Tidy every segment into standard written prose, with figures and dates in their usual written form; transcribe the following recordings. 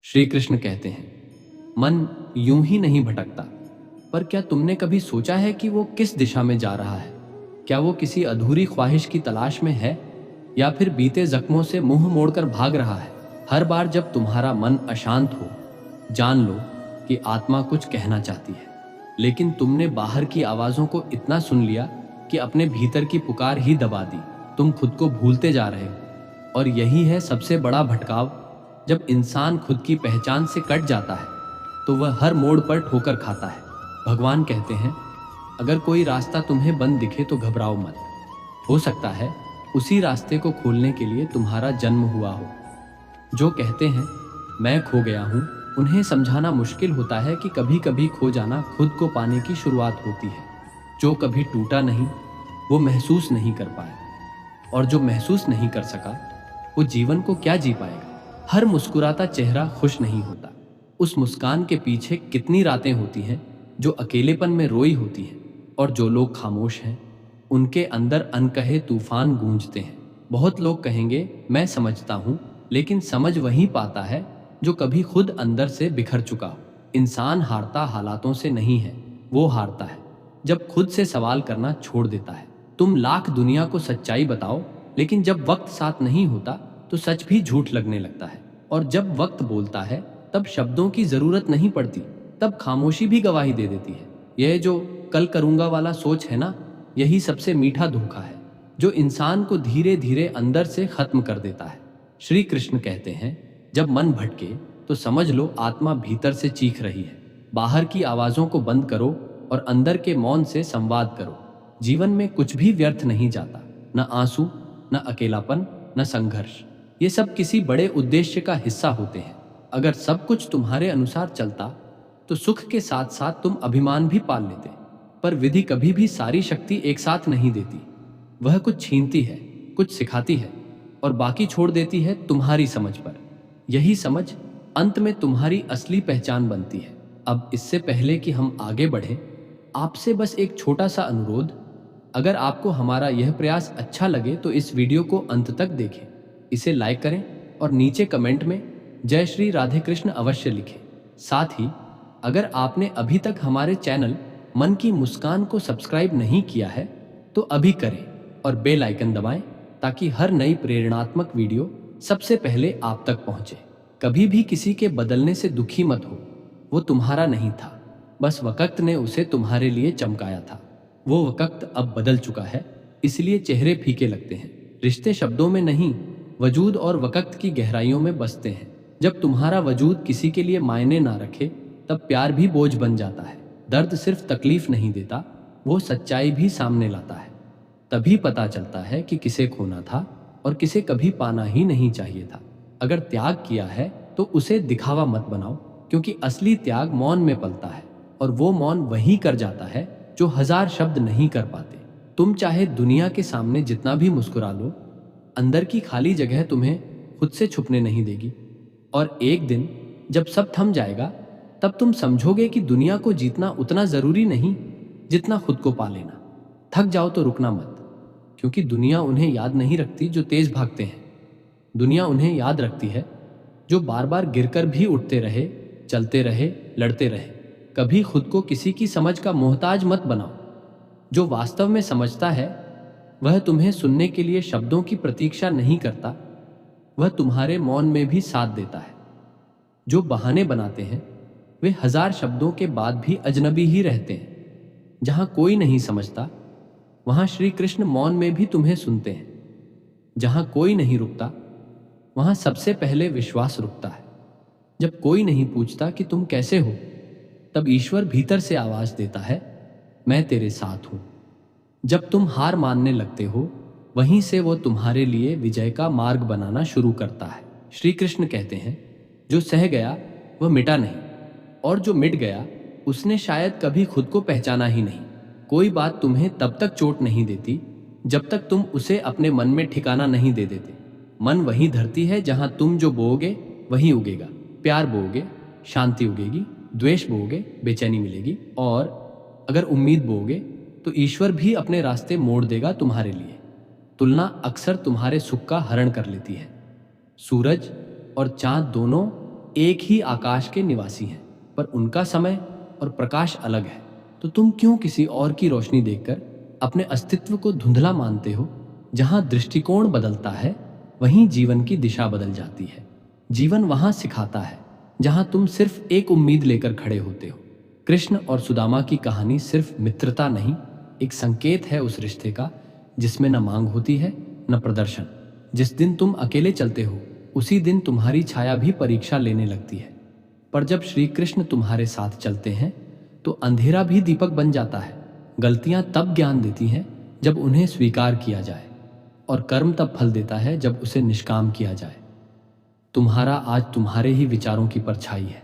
श्री कृष्ण कहते हैं, मन यूं ही नहीं भटकता, पर क्या तुमने कभी सोचा है कि वो किस दिशा में जा रहा है? क्या वो किसी अधूरी ख्वाहिश की तलाश में है, या फिर बीते जख्मों से मुंह मोड़कर भाग रहा है? हर बार जब तुम्हारा मन अशांत हो, जान लो कि आत्मा कुछ कहना चाहती है, लेकिन तुमने बाहर की आवाजों को इतना सुन लिया कि अपने भीतर की पुकार ही दबा दी। तुम खुद को भूलते जा रहे हो, और यही है सबसे बड़ा भटकाव। जब इंसान खुद की पहचान से कट जाता है, तो वह हर मोड़ पर ठोकर खाता है। भगवान कहते हैं, अगर कोई रास्ता तुम्हें बंद दिखे तो घबराओ मत। हो सकता है उसी रास्ते को खोलने के लिए तुम्हारा जन्म हुआ हो। जो कहते हैं मैं खो गया हूँ, उन्हें समझाना मुश्किल होता है कि कभी कभी खो जाना खुद को पाने की शुरुआत होती है। जो कभी टूटा नहीं, वो महसूस नहीं कर पाया, और जो महसूस नहीं कर सका, वो जीवन को क्या जी पाएगा? हर मुस्कुराता चेहरा खुश नहीं होता। उस मुस्कान के पीछे कितनी रातें होती हैं जो अकेलेपन में रोई होती हैं, और जो लोग खामोश हैं, उनके अंदर अनकहे तूफान गूंजते हैं। बहुत लोग कहेंगे मैं समझता हूँ, लेकिन समझ वही पाता है जो कभी खुद अंदर से बिखर चुका हो। इंसान हारता हालातों से नहीं है, वो हारता है जब खुद से सवाल करना छोड़ देता है। तुम लाख दुनिया को सच्चाई बताओ, लेकिन जब वक्त साथ नहीं होता तो सच भी झूठ लगने लगता है। और जब वक्त बोलता है तब शब्दों की जरूरत नहीं पड़ती, तब खामोशी भी गवाही दे देती है। यह जो कल करूंगा वाला सोच है ना, यही सबसे मीठा धोखा है, जो इंसान को धीरे धीरे अंदर से खत्म कर देता है। श्री कृष्ण कहते हैं, जब मन भटके तो समझ लो आत्मा भीतर से चीख रही है। बाहर की आवाजों को बंद करो और अंदर के मौन से संवाद करो। जीवन में कुछ भी व्यर्थ नहीं जाता, न आंसू, न अकेलापन, न संघर्ष। ये सब किसी बड़े उद्देश्य का हिस्सा होते हैं। अगर सब कुछ तुम्हारे अनुसार चलता तो सुख के साथ साथ तुम अभिमान भी पाल लेते। पर विधि कभी भी सारी शक्ति एक साथ नहीं देती। वह कुछ छीनती है, कुछ सिखाती है, और बाकी छोड़ देती है तुम्हारी समझ पर। यही समझ अंत में तुम्हारी असली पहचान बनती है। अब इससे पहले कि हम आगे बढ़ें, आपसे बस एक छोटा सा अनुरोध। अगर आपको हमारा यह प्रयास अच्छा लगे तो इस वीडियो को अंत तक देखें, इसे लाइक करें, और नीचे कमेंट में जय श्री राधे कृष्ण अवश्य लिखें। साथ ही अगर आपने अभी तक हमारे चैनल मन की मुस्कान को सब्सक्राइब नहीं किया है तो अभी करें, और बेल आइकन दबाएं, ताकि हर नई प्रेरणात्मक वीडियो सबसे पहले आप तक पहुंचे। कभी भी किसी के बदलने से दुखी मत हो, वो तुम्हारा नहीं था, बस वक्त ने उसे तुम्हारे लिए चमकाया था। वो वक्त अब बदल चुका है, इसलिए चेहरे फीके लगते हैं। रिश्ते शब्दों में नहीं, वजूद और वक्त की गहराइयों में बसते हैं। जब तुम्हारा वजूद किसी के लिए मायने ना रखे, तब प्यार भी बोझ बन जाता है। दर्द सिर्फ तकलीफ नहीं देता, वो सच्चाई भी सामने लाता है। तभी पता चलता है कि किसे खोना था और किसे कभी पाना ही नहीं चाहिए था। अगर त्याग किया है तो उसे दिखावा मत बनाओ, क्योंकि असली त्याग मौन में पलता है, और वो मौन वही कर जाता है जो हजार शब्द नहीं कर पाते। तुम चाहे दुनिया के सामने जितना भी मुस्कुरा लो, अंदर की खाली जगह तुम्हें खुद से छुपने नहीं देगी। और एक दिन जब सब थम जाएगा, तब तुम समझोगे कि दुनिया को जीतना उतना जरूरी नहीं जितना खुद को पा लेना। थक जाओ तो रुकना मत, क्योंकि दुनिया उन्हें याद नहीं रखती जो तेज भागते हैं। दुनिया उन्हें याद रखती है जो बार बार गिरकर भी उठते रहे, चलते रहे, लड़ते रहे। कभी खुद को किसी की समझ का मोहताज मत बनाओ। जो वास्तव में समझता है वह तुम्हें सुनने के लिए शब्दों की प्रतीक्षा नहीं करता, वह तुम्हारे मौन में भी साथ देता है। जो बहाने बनाते हैं वे हजार शब्दों के बाद भी अजनबी ही रहते हैं। जहां कोई नहीं समझता, वहां श्री कृष्ण मौन में भी तुम्हें सुनते हैं। जहां कोई नहीं रुकता, वहां सबसे पहले विश्वास रुकता है। जब कोई नहीं पूछता कि तुम कैसे हो, तब ईश्वर भीतर से आवाज देता है, मैं तेरे साथ हूं। जब तुम हार मानने लगते हो, वहीं से वो तुम्हारे लिए विजय का मार्ग बनाना शुरू करता है। श्री कृष्ण कहते हैं, जो सह गया वह मिटा नहीं, और जो मिट गया उसने शायद कभी खुद को पहचाना ही नहीं। कोई बात तुम्हें तब तक चोट नहीं देती जब तक तुम उसे अपने मन में ठिकाना नहीं दे देते। मन वही धरती है जहां तुम जो बोओगे वही उगेगा। प्यार बोओगे, शांति उगेगी। द्वेष बोओगे, बेचैनी मिलेगी। और अगर उम्मीद बोओगे तो ईश्वर भी अपने रास्ते मोड़ देगा तुम्हारे लिए। तुलना अक्सर तुम्हारे सुख का हरण कर लेती है। सूरज और चांद दोनों एक ही आकाश के निवासी हैं, पर उनका समय और प्रकाश अलग है। तो तुम क्यों किसी और की रोशनी देखकर अपने अस्तित्व को धुंधला मानते हो? जहां दृष्टिकोण बदलता है, वहीं जीवन की दिशा बदल जाती है। जीवन वहां सिखाता है जहां तुम सिर्फ एक उम्मीद लेकर खड़े होते हो। कृष्ण और सुदामा की कहानी सिर्फ मित्रता नहीं, एक संकेत है उस रिश्ते का जिसमें न मांग होती है न प्रदर्शन। जिस दिन तुम अकेले चलते हो, उसी दिन तुम्हारी छाया भी परीक्षा लेने लगती है। पर जब श्री कृष्ण तुम्हारे साथ चलते हैं, तो अंधेरा भी दीपक बन जाता है। गलतियां तब ज्ञान देती हैं जब उन्हें स्वीकार किया जाए, और कर्म तब फल देता है जब उसे निष्काम किया जाए। तुम्हारा आज तुम्हारे ही विचारों की परछाई है।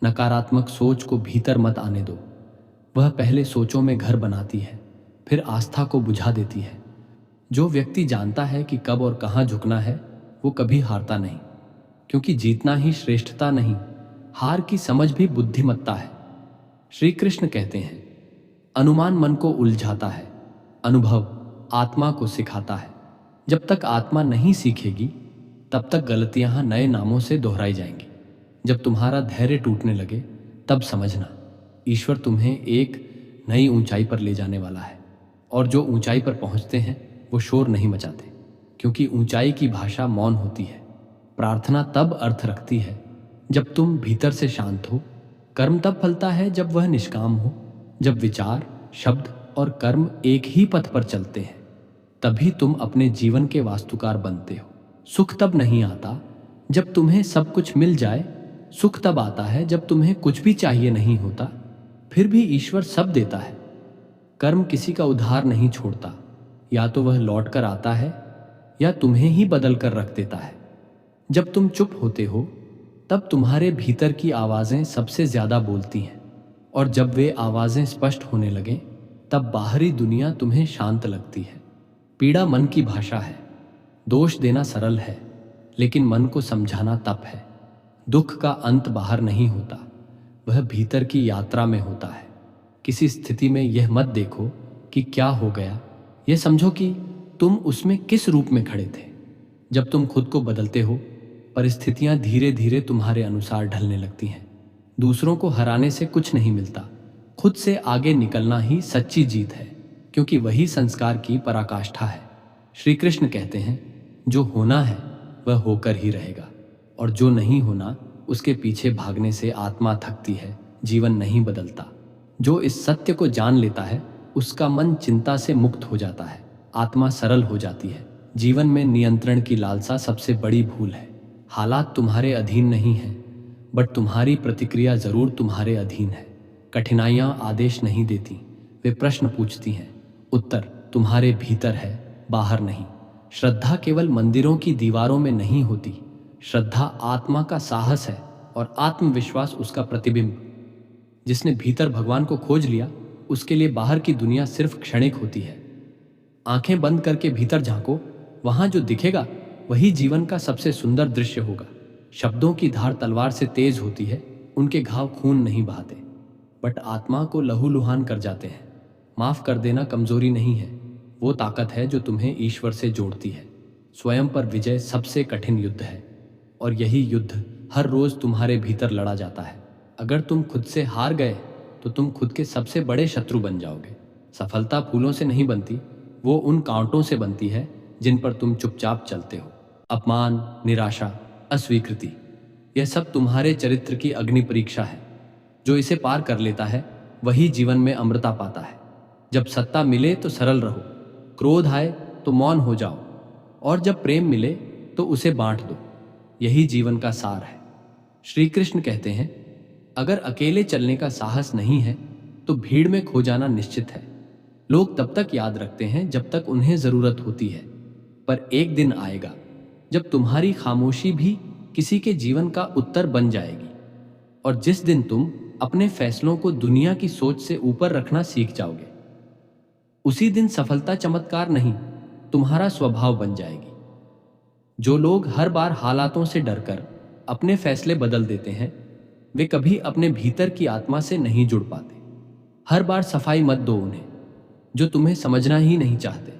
नकारात्मक सोच को भीतर मत आने दो। वह पहले सोचों में घर बनाती है, फिर आस्था को बुझा देती है। जो व्यक्ति जानता है कि कब और कहाँ झुकना है, वो कभी हारता नहीं, क्योंकि जीतना ही श्रेष्ठता नहीं, हार की समझ भी बुद्धिमत्ता है। श्री कृष्ण कहते हैं, अनुमान मन को उलझाता है, अनुभव आत्मा को सिखाता है। जब तक आत्मा नहीं सीखेगी, तब तक गलतियां नए नामों से दोहराई जाएंगी। जब तुम्हारा धैर्य टूटने लगे, तब समझना ईश्वर तुम्हें एक नई ऊंचाई पर ले जाने वाला है। और जो ऊंचाई पर पहुंचते हैं, वो शोर नहीं मचाते, क्योंकि ऊंचाई की भाषा मौन होती है। प्रार्थना तब अर्थ रखती है जब तुम भीतर से शांत हो। कर्म तब फलता है जब वह निष्काम हो। जब विचार, शब्द और कर्म एक ही पथ पर चलते हैं, तभी तुम अपने जीवन के वास्तुकार बनते हो। सुख तब नहीं आता जब तुम्हें सब कुछ मिल जाए। सुख तब आता है जब तुम्हें कुछ भी चाहिए नहीं होता, फिर भी ईश्वर सब देता है। कर्म किसी का उधार नहीं छोड़ता, या तो वह लौट कर आता है या तुम्हें ही बदल कर रख देता है। जब तुम चुप होते हो, तब तुम्हारे भीतर की आवाजें सबसे ज्यादा बोलती हैं, और जब वे आवाजें स्पष्ट होने लगें, तब बाहरी दुनिया तुम्हें शांत लगती है। पीड़ा मन की भाषा है। दोष देना सरल है, लेकिन मन को समझाना तप है। दुख का अंत बाहर नहीं होता, वह भीतर की यात्रा में होता है। किसी स्थिति में यह मत देखो कि क्या हो गया, यह समझो कि तुम उसमें किस रूप में खड़े थे। जब तुम खुद को बदलते हो, परिस्थितियां धीरे धीरे तुम्हारे अनुसार ढलने लगती हैं। दूसरों को हराने से कुछ नहीं मिलता, खुद से आगे निकलना ही सच्ची जीत है, क्योंकि वही संस्कार की पराकाष्ठा है। श्री कृष्ण कहते हैं, जो होना है वह होकर ही रहेगा, और जो नहीं होना, उसके पीछे भागने से आत्मा थकती है, जीवन नहीं बदलता। जो इस सत्य को जान लेता है, उसका मन चिंता से मुक्त हो जाता है, आत्मा सरल हो जाती है। जीवन में नियंत्रण की लालसा सबसे बड़ी भूल है। हालात तुम्हारे अधीन नहीं हैं, बट तुम्हारी प्रतिक्रिया जरूर तुम्हारे अधीन है। कठिनाइयां आदेश नहीं देती, वे प्रश्न पूछती हैं। उत्तर तुम्हारे भीतर है, बाहर नहीं। श्रद्धा केवल मंदिरों की दीवारों में नहीं होती। श्रद्धा आत्मा का साहस है, और आत्मविश्वास उसका प्रतिबिंब। जिसने भीतर भगवान को खोज लिया, उसके लिए बाहर की दुनिया सिर्फ क्षणिक होती है। आंखें बंद करके भीतर झांको, वहां जो दिखेगा वही जीवन का सबसे सुंदर दृश्य होगा। शब्दों की धार तलवार से तेज होती है, उनके घाव खून नहीं बहाते, बट आत्मा को लहूलुहान कर जाते हैं। माफ कर देना कमजोरी नहीं है, वो ताकत है जो तुम्हें ईश्वर से जोड़ती है। स्वयं पर विजय सबसे कठिन युद्ध है, और यही युद्ध हर रोज तुम्हारे भीतर लड़ा जाता है। अगर तुम खुद से हार गए, तो तुम खुद के सबसे बड़े शत्रु बन जाओगे। सफलता फूलों से नहीं बनती, वो उन कांटों से बनती है जिन पर तुम चुपचाप चलते हो। अपमान, निराशा, अस्वीकृति, यह सब तुम्हारे चरित्र की अग्नि परीक्षा है। जो इसे पार कर लेता है, वही जीवन में अमृता पाता है। जब सत्ता मिले तो सरल रहो, क्रोध आए तो मौन हो जाओ, और जब प्रेम मिले तो उसे बांट दो। यही जीवन का सार है। श्री कृष्ण कहते हैं, अगर अकेले चलने का साहस नहीं है, तो भीड़ में खो जाना निश्चित है। लोग तब तक याद रखते हैं जब तक उन्हें जरूरत होती है, पर एक दिन आएगा जब तुम्हारी खामोशी भी किसी के जीवन का उत्तर बन जाएगी। और जिस दिन तुम अपने फैसलों को दुनिया की सोच से ऊपर रखना सीख जाओगे, उसी दिन सफलता चमत्कार नहीं, तुम्हारा स्वभाव बन जाएगी। जो लोग हर बार हालातों से डरकर अपने फैसले बदल देते हैं, वे कभी अपने भीतर की आत्मा से नहीं जुड़ पाते। हर बार सफाई मत दो उन्हें जो तुम्हें समझना ही नहीं चाहते।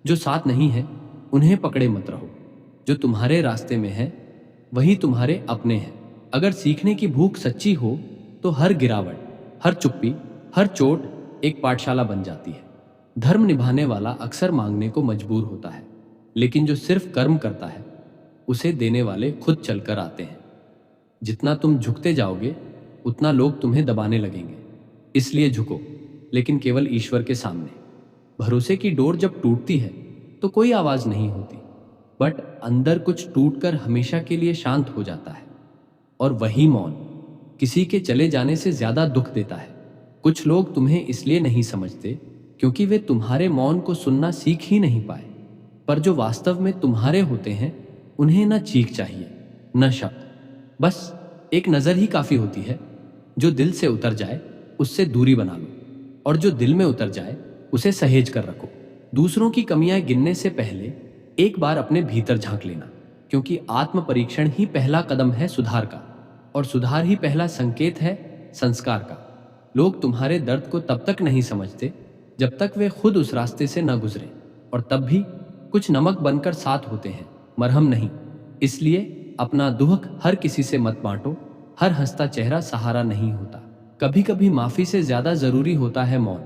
जो साथ नहीं है, उन्हें पकड़े मत रहो। जो तुम्हारे रास्ते में है, वही तुम्हारे अपने हैं। अगर सीखने की भूख सच्ची हो तो हर गिरावट, हर चुप्पी, हर चोट एक पाठशाला बन जाती है। धर्म निभाने वाला अक्सर मांगने को मजबूर होता है, लेकिन जो सिर्फ कर्म करता है उसे देने वाले खुद चलकर आते हैं। जितना तुम झुकते जाओगे उतना लोग तुम्हें दबाने लगेंगे। इसलिए झुको, लेकिन केवल ईश्वर के सामने। भरोसे की डोर जब टूटती है तो कोई आवाज नहीं होती, बट अंदर कुछ टूटकर हमेशा के लिए शांत हो जाता है। और वही मौन किसी के चले जाने से ज्यादा दुख देता है। कुछ लोग तुम्हें इसलिए नहीं समझते क्योंकि वे तुम्हारे मौन को सुनना सीख ही नहीं पाए। पर जो वास्तव में तुम्हारे होते हैं उन्हें न चीख चाहिए, न शब्द, बस एक नजर ही काफी होती है। जो दिल से उतर जाए उससे दूरी बना लो, और जो दिल में उतर जाए उसे सहेज कर रखो। दूसरों की कमियां गिनने से पहले एक बार अपने भीतर झांक लेना, क्योंकि आत्म परीक्षण ही पहला कदम है सुधार का, और सुधार ही पहला संकेत है संस्कार का। लोग तुम्हारे दर्द को तब तक नहीं समझते जब तक वे खुद उस रास्ते से न गुजरे, और तब भी कुछ नमक बनकर साथ होते हैं, मरहम नहीं। इसलिए अपना दुख हर किसी से मत बांटो। हर हंसता चेहरा सहारा नहीं होता। कभी कभी माफी से ज्यादा जरूरी होता है मौन।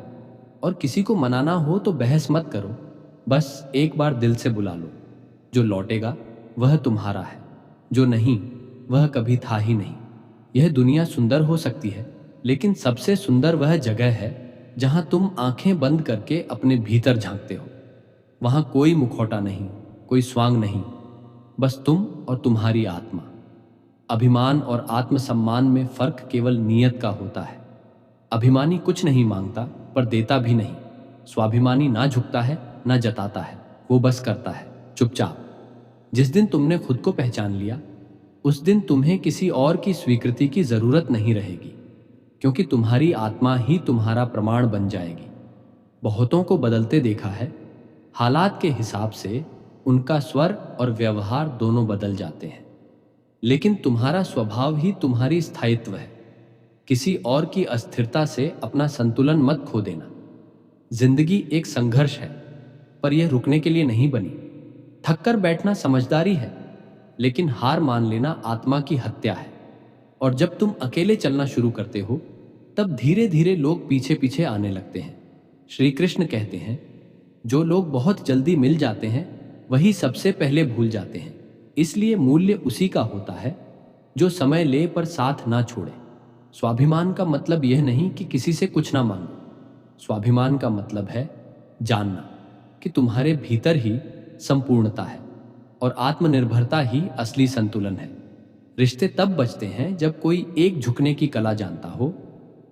और किसी को मनाना हो तो बहस मत करो, बस एक बार दिल से बुला लो। जो लौटेगा वह तुम्हारा है, जो नहीं वह कभी था ही नहीं। यह दुनिया सुंदर हो सकती है, लेकिन सबसे सुंदर वह जगह है जहां तुम आंखें बंद करके अपने भीतर झांकते हो। वहां कोई मुखौटा नहीं, कोई स्वांग नहीं, बस तुम और तुम्हारी आत्मा। अभिमान और आत्मसम्मान में फर्क केवल नीयत का होता है। अभिमानी कुछ नहीं मांगता पर देता भी नहीं। स्वाभिमानी ना झुकता है ना जताता है, वो बस करता है चुपचाप। जिस दिन तुमने खुद को पहचान लिया उस दिन तुम्हें किसी और की स्वीकृति की जरूरत नहीं रहेगी, क्योंकि तुम्हारी आत्मा ही तुम्हारा प्रमाण बन जाएगी। बहुतों को बदलते देखा है, हालात के हिसाब से उनका स्वर और व्यवहार दोनों बदल जाते हैं, लेकिन तुम्हारा स्वभाव ही तुम्हारी स्थायित्व है। किसी और की अस्थिरता से अपना संतुलन मत खो देना। जिंदगी एक संघर्ष है, पर यह रुकने के लिए नहीं बनी। थककर बैठना समझदारी है, लेकिन हार मान लेना आत्मा की हत्या है। और जब तुम अकेले चलना शुरू करते हो तब धीरे धीरे लोग पीछे पीछे आने लगते हैं। श्री कृष्ण कहते हैं, जो लोग बहुत जल्दी मिल जाते हैं वही सबसे पहले भूल जाते हैं। इसलिए मूल्य उसी का होता है जो समय ले पर साथ ना छोड़े। स्वाभिमान का मतलब यह नहीं कि किसी से कुछ ना मांगो। स्वाभिमान का मतलब है जानना कि तुम्हारे भीतर ही संपूर्णता है, और आत्मनिर्भरता ही असली संतुलन है। रिश्ते तब बचते हैं जब कोई एक झुकने की कला जानता हो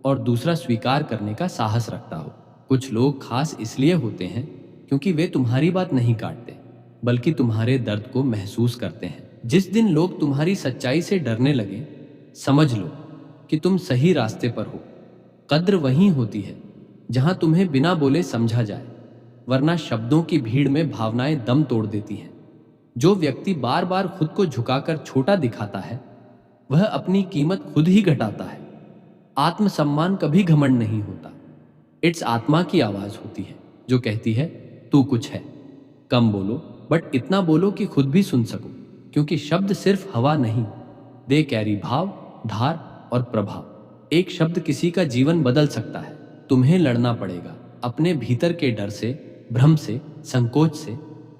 और दूसरा स्वीकार करने का साहस रखता हो। कुछ लोग खास इसलिए होते हैं क्योंकि वे तुम्हारी बात नहीं काटते, बल्कि तुम्हारे दर्द को महसूस करते हैं। जिस दिन लोग तुम्हारी सच्चाई से डरने लगे, समझ लो कि तुम सही रास्ते पर हो। कद्र वहीं होती है जहां तुम्हें बिना बोले समझा जाए, वरना शब्दों की भीड़ में भावनाएं दम तोड़ देती हैं। जो व्यक्ति बार बार खुद को झुकाकर छोटा दिखाता है वह अपनी कीमत खुद ही घटाता है। आत्मसम्मान कभी घमंड नहीं होता। इट्स आत्मा की आवाज होती है जो कहती है तू कुछ है। कम बोलो, बट इतना बोलो कि खुद भी सुन सको, क्योंकि शब्द सिर्फ हवा नहीं, दे कैरी भाव, धार और प्रभाव। एक शब्द किसी का जीवन बदल सकता है। तुम्हें लड़ना पड़ेगा अपने भीतर के डर से, भ्रम से, संकोच से।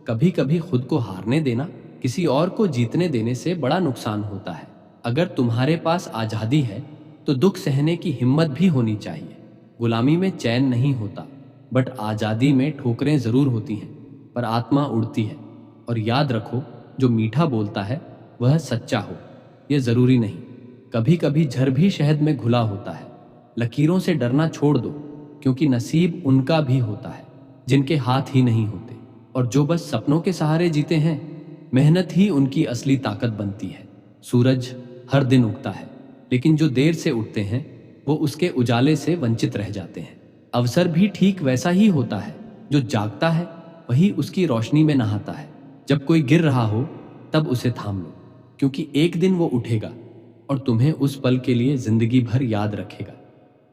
कभी कभी खुद को हारने देना किसी और को जीतने देने से बड़ा नुकसान होता है। अगर तुम्हारे पास आजादी है तो दुख सहने की हिम्मत भी होनी चाहिए। गुलामी में चैन नहीं होता, बट आजादी में ठोकरें जरूर होती हैं, पर आत्मा उड़ती है। और याद रखो, जो मीठा बोलता है वह सच्चा हो, यह जरूरी नहीं। कभी कभी झर भी शहद में घुला होता है। लकीरों से डरना छोड़ दो, क्योंकि नसीब उनका भी होता है जिनके हाथ ही नहीं होते। और जो बस सपनों के सहारे जीते हैं, मेहनत ही उनकी असली ताकत बनती है। सूरज हर दिन उगता है, लेकिन जो देर से उठते हैं वो उसके उजाले से वंचित रह जाते हैं। अवसर भी ठीक वैसा ही होता है। जो जागता है वही उसकी रोशनी में नहाता है। जब कोई गिर रहा हो तब उसे थाम लो, क्योंकि एक दिन वो उठेगा और तुम्हें उस पल के लिए जिंदगी भर याद रखेगा।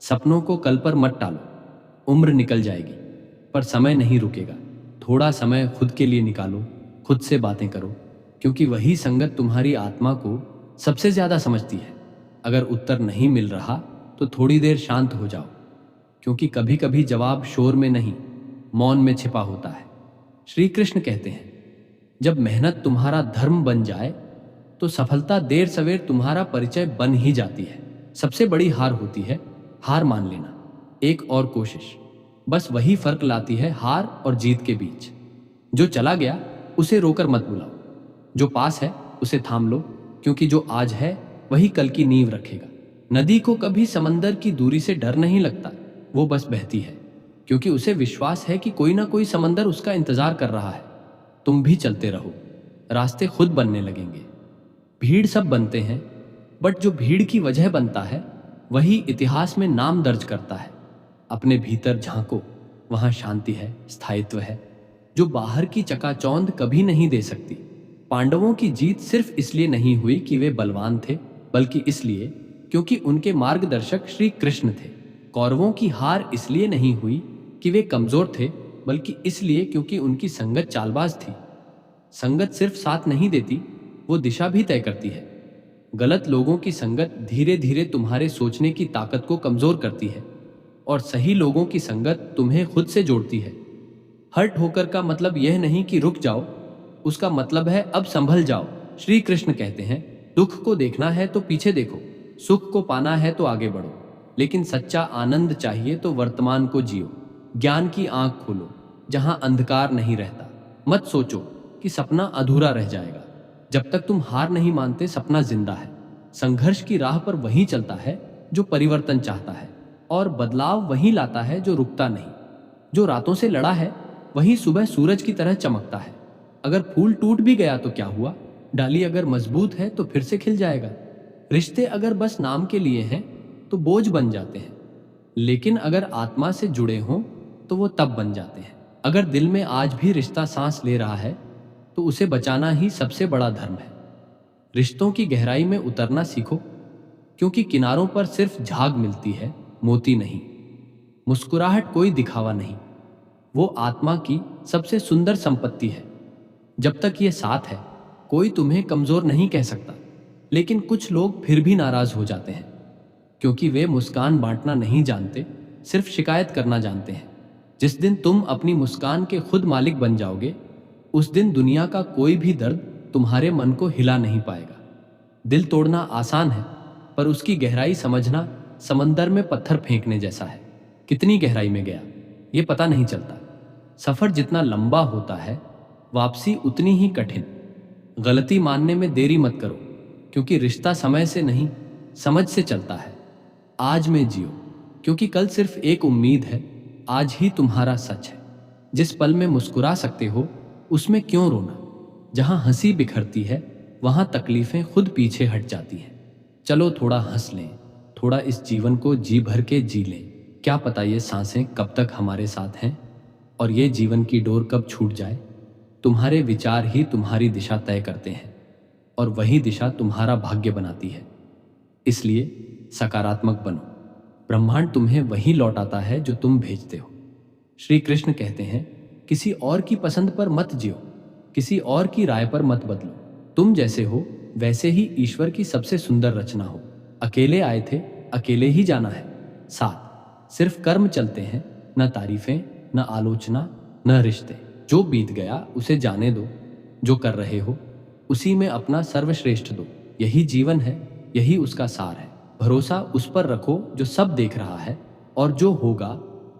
सपनों को कल पर मत टालो। उम्र निकल जाएगी पर समय नहीं रुकेगा। थोड़ा समय खुद के लिए निकालो, खुद से बातें करो, क्योंकि वही संगत तुम्हारी आत्मा को सबसे ज्यादा समझती है। अगर उत्तर नहीं मिल रहा तो थोड़ी देर शांत हो जाओ, क्योंकि कभी कभी जवाब शोर में नहीं, मौन में छिपा होता है। श्री कृष्ण कहते हैं, जब मेहनत तुम्हारा धर्म बन जाए तो सफलता देर सवेर तुम्हारा परिचय बन ही जाती है। सबसे बड़ी हार होती है हार मान लेना, एक और कोशिश, बस वही फर्क लाती है हार और जीत के बीच। जो चला गया उसे रोकर मत बुलाओ, जो पास है उसे थाम लो, क्योंकि जो आज है वही कल की नींव रखेगा। नदी को कभी समंदर की दूरी से डर नहीं लगता, वो बस बहती है, क्योंकि उसे विश्वास है कि कोई ना कोई समंदर उसका इंतजार कर रहा है। तुम भी चलते रहो, रास्ते खुद बनने लगेंगे। भीड़ सब बनते हैं, बट जो भीड़ की वजह बनता है वही इतिहास में नाम दर्ज करता है। अपने भीतर झांको, वहां शांति है, स्थायित्व है, जो बाहर की चकाचौंध कभी नहीं दे सकती। पांडवों की जीत सिर्फ इसलिए नहीं हुई कि वे बलवान थे, बल्कि इसलिए क्योंकि उनके मार्गदर्शक श्री कृष्ण थे। कौरवों की हार इसलिए नहीं हुई कि वे कमजोर थे, बल्कि इसलिए क्योंकि उनकी संगत चालबाज थी। संगत सिर्फ साथ नहीं देती, वो दिशा भी तय करती है। गलत लोगों की संगत धीरे धीरे तुम्हारे सोचने की ताकत को कमजोर करती है, और सही लोगों की संगत तुम्हें खुद से जोड़ती है। हर्ट होकर का मतलब यह नहीं कि रुक जाओ, उसका मतलब है अब संभल जाओ। श्री कृष्ण कहते हैं, दुख को देखना है तो पीछे देखो, सुख को पाना है तो आगे बढ़ो, लेकिन सच्चा आनंद चाहिए तो वर्तमान को जियो। ज्ञान की आंख खोलो जहां अंधकार नहीं रहता। मत सोचो कि सपना अधूरा रह जाएगा। जब तक तुम हार नहीं मानते, सपना जिंदा है। संघर्ष की राह पर वही चलता है जो परिवर्तन चाहता है, और बदलाव वही लाता है जो रुकता नहीं। जो रातों से लड़ा है वही सुबह सूरज की तरह चमकता है। अगर फूल टूट भी गया तो क्या हुआ, डाली अगर मजबूत है तो फिर से खिल जाएगा। रिश्ते अगर बस नाम के लिए हैं तो बोझ बन जाते हैं, लेकिन अगर आत्मा से जुड़े हों तो वो तब बन जाते हैं। अगर दिल में आज भी रिश्ता सांस ले रहा है तो उसे बचाना ही सबसे बड़ा धर्म है। रिश्तों की गहराई में उतरना सीखो, क्योंकि किनारों पर सिर्फ झाग मिलती है, मोती नहीं। मुस्कुराहट कोई दिखावा नहीं, वो आत्मा की सबसे सुंदर संपत्ति है। जब तक ये साथ है कोई तुम्हें कमजोर नहीं कह सकता। लेकिन कुछ लोग फिर भी नाराज हो जाते हैं, क्योंकि वे मुस्कान बांटना नहीं जानते, सिर्फ शिकायत करना जानते हैं। जिस दिन तुम अपनी मुस्कान के खुद मालिक बन जाओगे, उस दिन दुनिया का कोई भी दर्द तुम्हारे मन को हिला नहीं पाएगा। दिल तोड़ना आसान है, पर उसकी गहराई समझना समंदर में पत्थर फेंकने जैसा है। कितनी गहराई में गया ये पता नहीं चलता। सफर जितना लंबा होता है, वापसी उतनी ही कठिन। गलती मानने में देरी मत करो, क्योंकि रिश्ता समय से नहीं, समझ से चलता है। आज में जियो, क्योंकि कल सिर्फ एक उम्मीद है, आज ही तुम्हारा सच है। जिस पल में मुस्कुरा सकते हो उसमें क्यों रोना। जहां हंसी बिखरती है वहां तकलीफें खुद पीछे हट जाती हैं। चलो थोड़ा हंस लें, थोड़ा इस जीवन को जी भर के जी लें। क्या पता ये सांसें कब तक हमारे साथ हैं और ये जीवन की डोर कब छूट जाए। तुम्हारे विचार ही तुम्हारी दिशा तय करते हैं, और वही दिशा तुम्हारा भाग्य बनाती है। इसलिए सकारात्मक बनो, ब्रह्मांड तुम्हें वही लौटाता है जो तुम भेजते हो। श्री कृष्ण कहते हैं, किसी और की पसंद पर मत जियो, किसी और की राय पर मत बदलो। तुम जैसे हो वैसे ही ईश्वर की सबसे सुंदर रचना हो। अकेले आए थे, अकेले ही जाना है। साथ सिर्फ कर्म चलते हैं, न तारीफें, न आलोचना, न रिश्ते। जो बीत गया उसे जाने दो, जो कर रहे हो उसी में अपना सर्वश्रेष्ठ दो। यही जीवन है, यही उसका सार है। भरोसा उस पर रखो जो सब देख रहा है, और जो होगा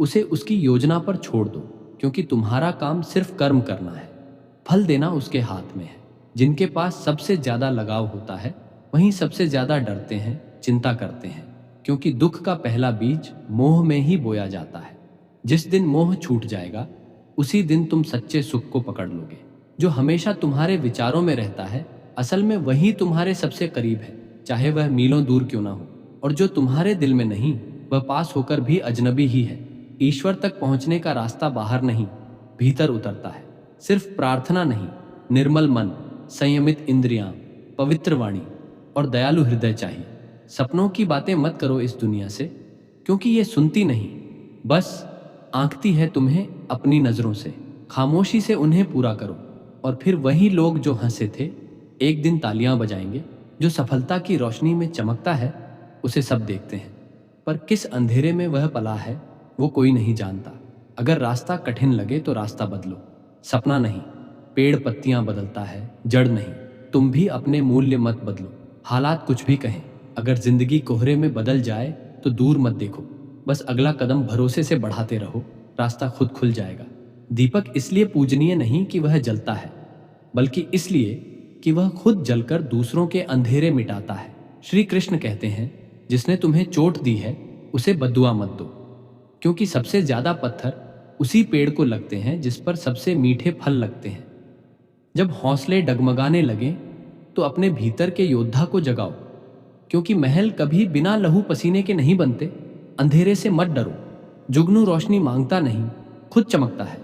उसे उसकी योजना पर छोड़ दो, क्योंकि तुम्हारा काम सिर्फ कर्म करना है, फल देना उसके हाथ में है। जिनके पास सबसे ज्यादा लगाव होता है वहीं सबसे ज्यादा डरते हैं, चिंता करते हैं, क्योंकि दुख का पहला बीज मोह में ही बोया जाता है। जिस दिन मोह छूट जाएगा उसी दिन तुम सच्चे सुख को पकड़ लोगे। जो हमेशा तुम्हारे विचारों में रहता है असल में वही तुम्हारे सबसे करीब है, चाहे वह मीलों दूर क्यों ना हो। और जो तुम्हारे दिल में नहीं, वह पास होकर भी अजनबी ही है। ईश्वर तक पहुंचने का रास्ता बाहर नहीं, भीतर उतरता है। सिर्फ प्रार्थना नहीं, निर्मल मन, संयमित इंद्रियां, पवित्र वाणी और दयालु हृदय चाहिए। सपनों की बातें मत करो इस दुनिया से, क्योंकि ये सुनती नहीं, बस आंकती है तुम्हें अपनी नजरों से। खामोशी से उन्हें पूरा करो, और फिर वही लोग जो हंसे थे एक दिन तालियां बजाएंगे। जो सफलता की रोशनी में चमकता है उसे सब देखते हैं, पर किस अंधेरे में वह पला है वो कोई नहीं जानता। अगर रास्ता कठिन लगे तो रास्ता बदलो, सपना नहीं। पेड़ पत्तियां बदलता है, जड़ नहीं। तुम भी अपने मूल्य मत बदलो, हालात कुछ भी कहें। अगर जिंदगी कोहरे में बदल जाए तो दूर मत देखो, बस अगला कदम भरोसे से बढ़ाते रहो, रास्ता खुद खुल जाएगा। दीपक इसलिए पूजनीय नहीं कि वह जलता है, बल्कि इसलिए कि वह खुद जलकर दूसरों के अंधेरे मिटाता है। श्री कृष्ण कहते हैं, जिसने तुम्हें चोट दी है उसे बद्दुआ मत दो, क्योंकि सबसे ज्यादा पत्थर उसी पेड़ को लगते हैं जिस पर सबसे मीठे फल लगते हैं। जब हौसले डगमगाने लगे तो अपने भीतर के योद्धा को जगाओ, क्योंकि महल कभी बिना लहू पसीने के नहीं बनते। अंधेरे से मत डरो, जुगनू रोशनी मांगता नहीं, खुद चमकता है।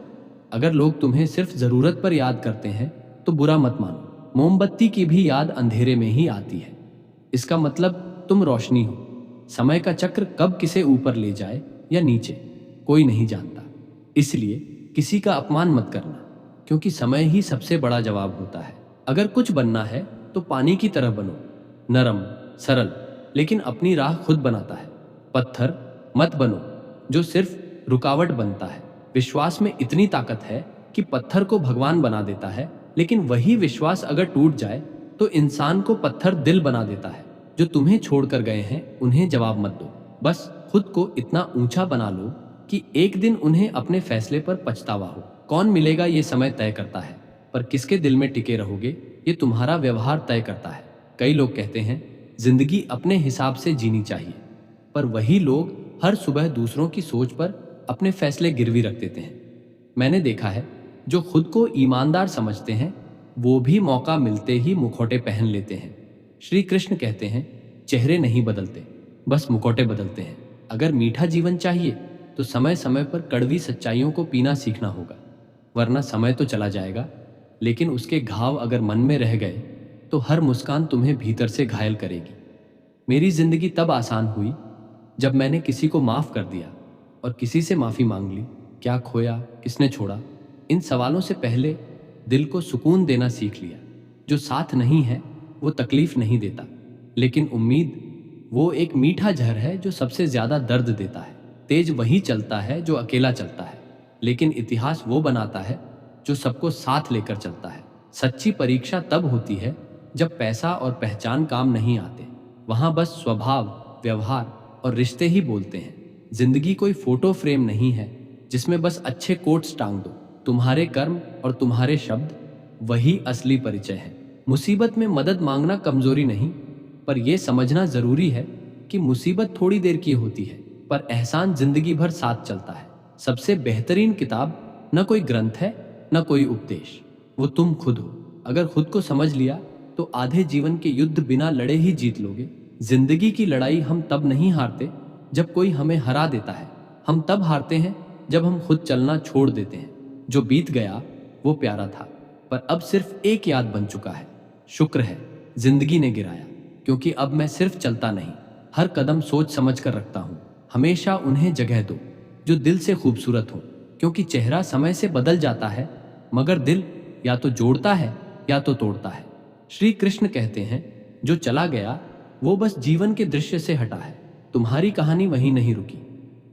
अगर लोग तुम्हें सिर्फ जरूरत पर याद करते हैं तो बुरा मत मानो, मोमबत्ती की भी याद अंधेरे में ही आती है। इसका मतलब तुम रोशनी हो। समय का चक्र कब किसे ऊपर ले जाए या नीचे कोई नहीं जानता, इसलिए किसी का अपमान मत करना, क्योंकि समय ही सबसे बड़ा जवाब होता है। अगर कुछ बनना है तो पानी की तरह बनो, नरम सरल, लेकिन अपनी राह खुद बनाता है। पत्थर मत बनो जो सिर्फ रुकावट बनता है। विश्वास में इतनी ताकत है कि पत्थर को भगवान बना देता है, लेकिन वही विश्वास अगर टूट जाए तो इंसान को पत्थर दिल बना देता है। जो तुम्हें छोड़कर गए हैं उन्हें जवाब मत दो, बस खुद को इतना ऊंचा बना लो कि एक दिन उन्हें अपने फैसले पर पछतावा हो। कौन मिलेगा ये समय तय करता है, पर किसके दिल में टिके रहोगे ये तुम्हारा व्यवहार तय करता है। कई लोग कहते हैं जिंदगी अपने हिसाब से जीनी चाहिए, पर वही लोग हर सुबह दूसरों की सोच पर अपने फैसले गिरवी रख देते हैं। मैंने देखा है, जो खुद को ईमानदार समझते हैं वो भी मौका मिलते ही मुखौटे पहन लेते हैं। श्री कृष्ण कहते हैं, चेहरे नहीं बदलते, बस मुखौटे बदलते हैं। अगर मीठा जीवन चाहिए तो समय समय पर कड़वी सच्चाइयों को पीना सीखना होगा, वरना समय तो चला जाएगा, लेकिन उसके घाव अगर मन में रह गए तो हर मुस्कान तुम्हें भीतर से घायल करेगी। मेरी जिंदगी तब आसान हुई जब मैंने किसी को माफ कर दिया और किसी से माफी मांग ली। क्या खोया, किसने छोड़ा, इन सवालों से पहले दिल को सुकून देना सीख लिया। जो साथ नहीं है वो तकलीफ नहीं देता, लेकिन उम्मीद वो एक मीठा जहर है जो सबसे ज्यादा दर्द देता है। तेज वही चलता है जो अकेला चलता है, लेकिन इतिहास वो बनाता है जो सबको साथ लेकर चलता है। सच्ची परीक्षा तब होती है जब पैसा और पहचान काम नहीं आते, वहां बस स्वभाव, व्यवहार और रिश्ते ही बोलते हैं। जिंदगी कोई फोटो फ्रेम नहीं है जिसमें बस अच्छे कोट्स टांग दो। तुम्हारे कर्म और तुम्हारे शब्द वही असली परिचय है। मुसीबत में मदद मांगना कमजोरी नहीं, पर यह समझना जरूरी है कि मुसीबत थोड़ी देर की होती है, पर एहसान जिंदगी भर साथ चलता है। सबसे बेहतरीन किताब न कोई ग्रंथ है न कोई उपदेश, वो तुम खुद हो। अगर खुद को समझ लिया तो आधे जीवन के युद्ध बिना लड़े ही जीत लोगे। जिंदगी की लड़ाई हम तब नहीं हारते जब कोई हमें हरा देता है, हम तब हारते हैं जब हम खुद चलना छोड़ देते हैं। जो बीत गया वो प्यारा था, पर अब सिर्फ एक याद बन चुका है। शुक्र है जिंदगी ने गिराया, क्योंकि अब मैं सिर्फ चलता नहीं, हर कदम सोच समझ कर रखता हूँ। हमेशा उन्हें जगह दो जो दिल से खूबसूरत हो, क्योंकि चेहरा समय से बदल जाता है, मगर दिल या तो जोड़ता है या तो तोड़ता है। श्री कृष्ण कहते हैं, जो चला गया वो बस जीवन के दृश्य से हटा है। तुम्हारी कहानी वहीं नहीं रुकी,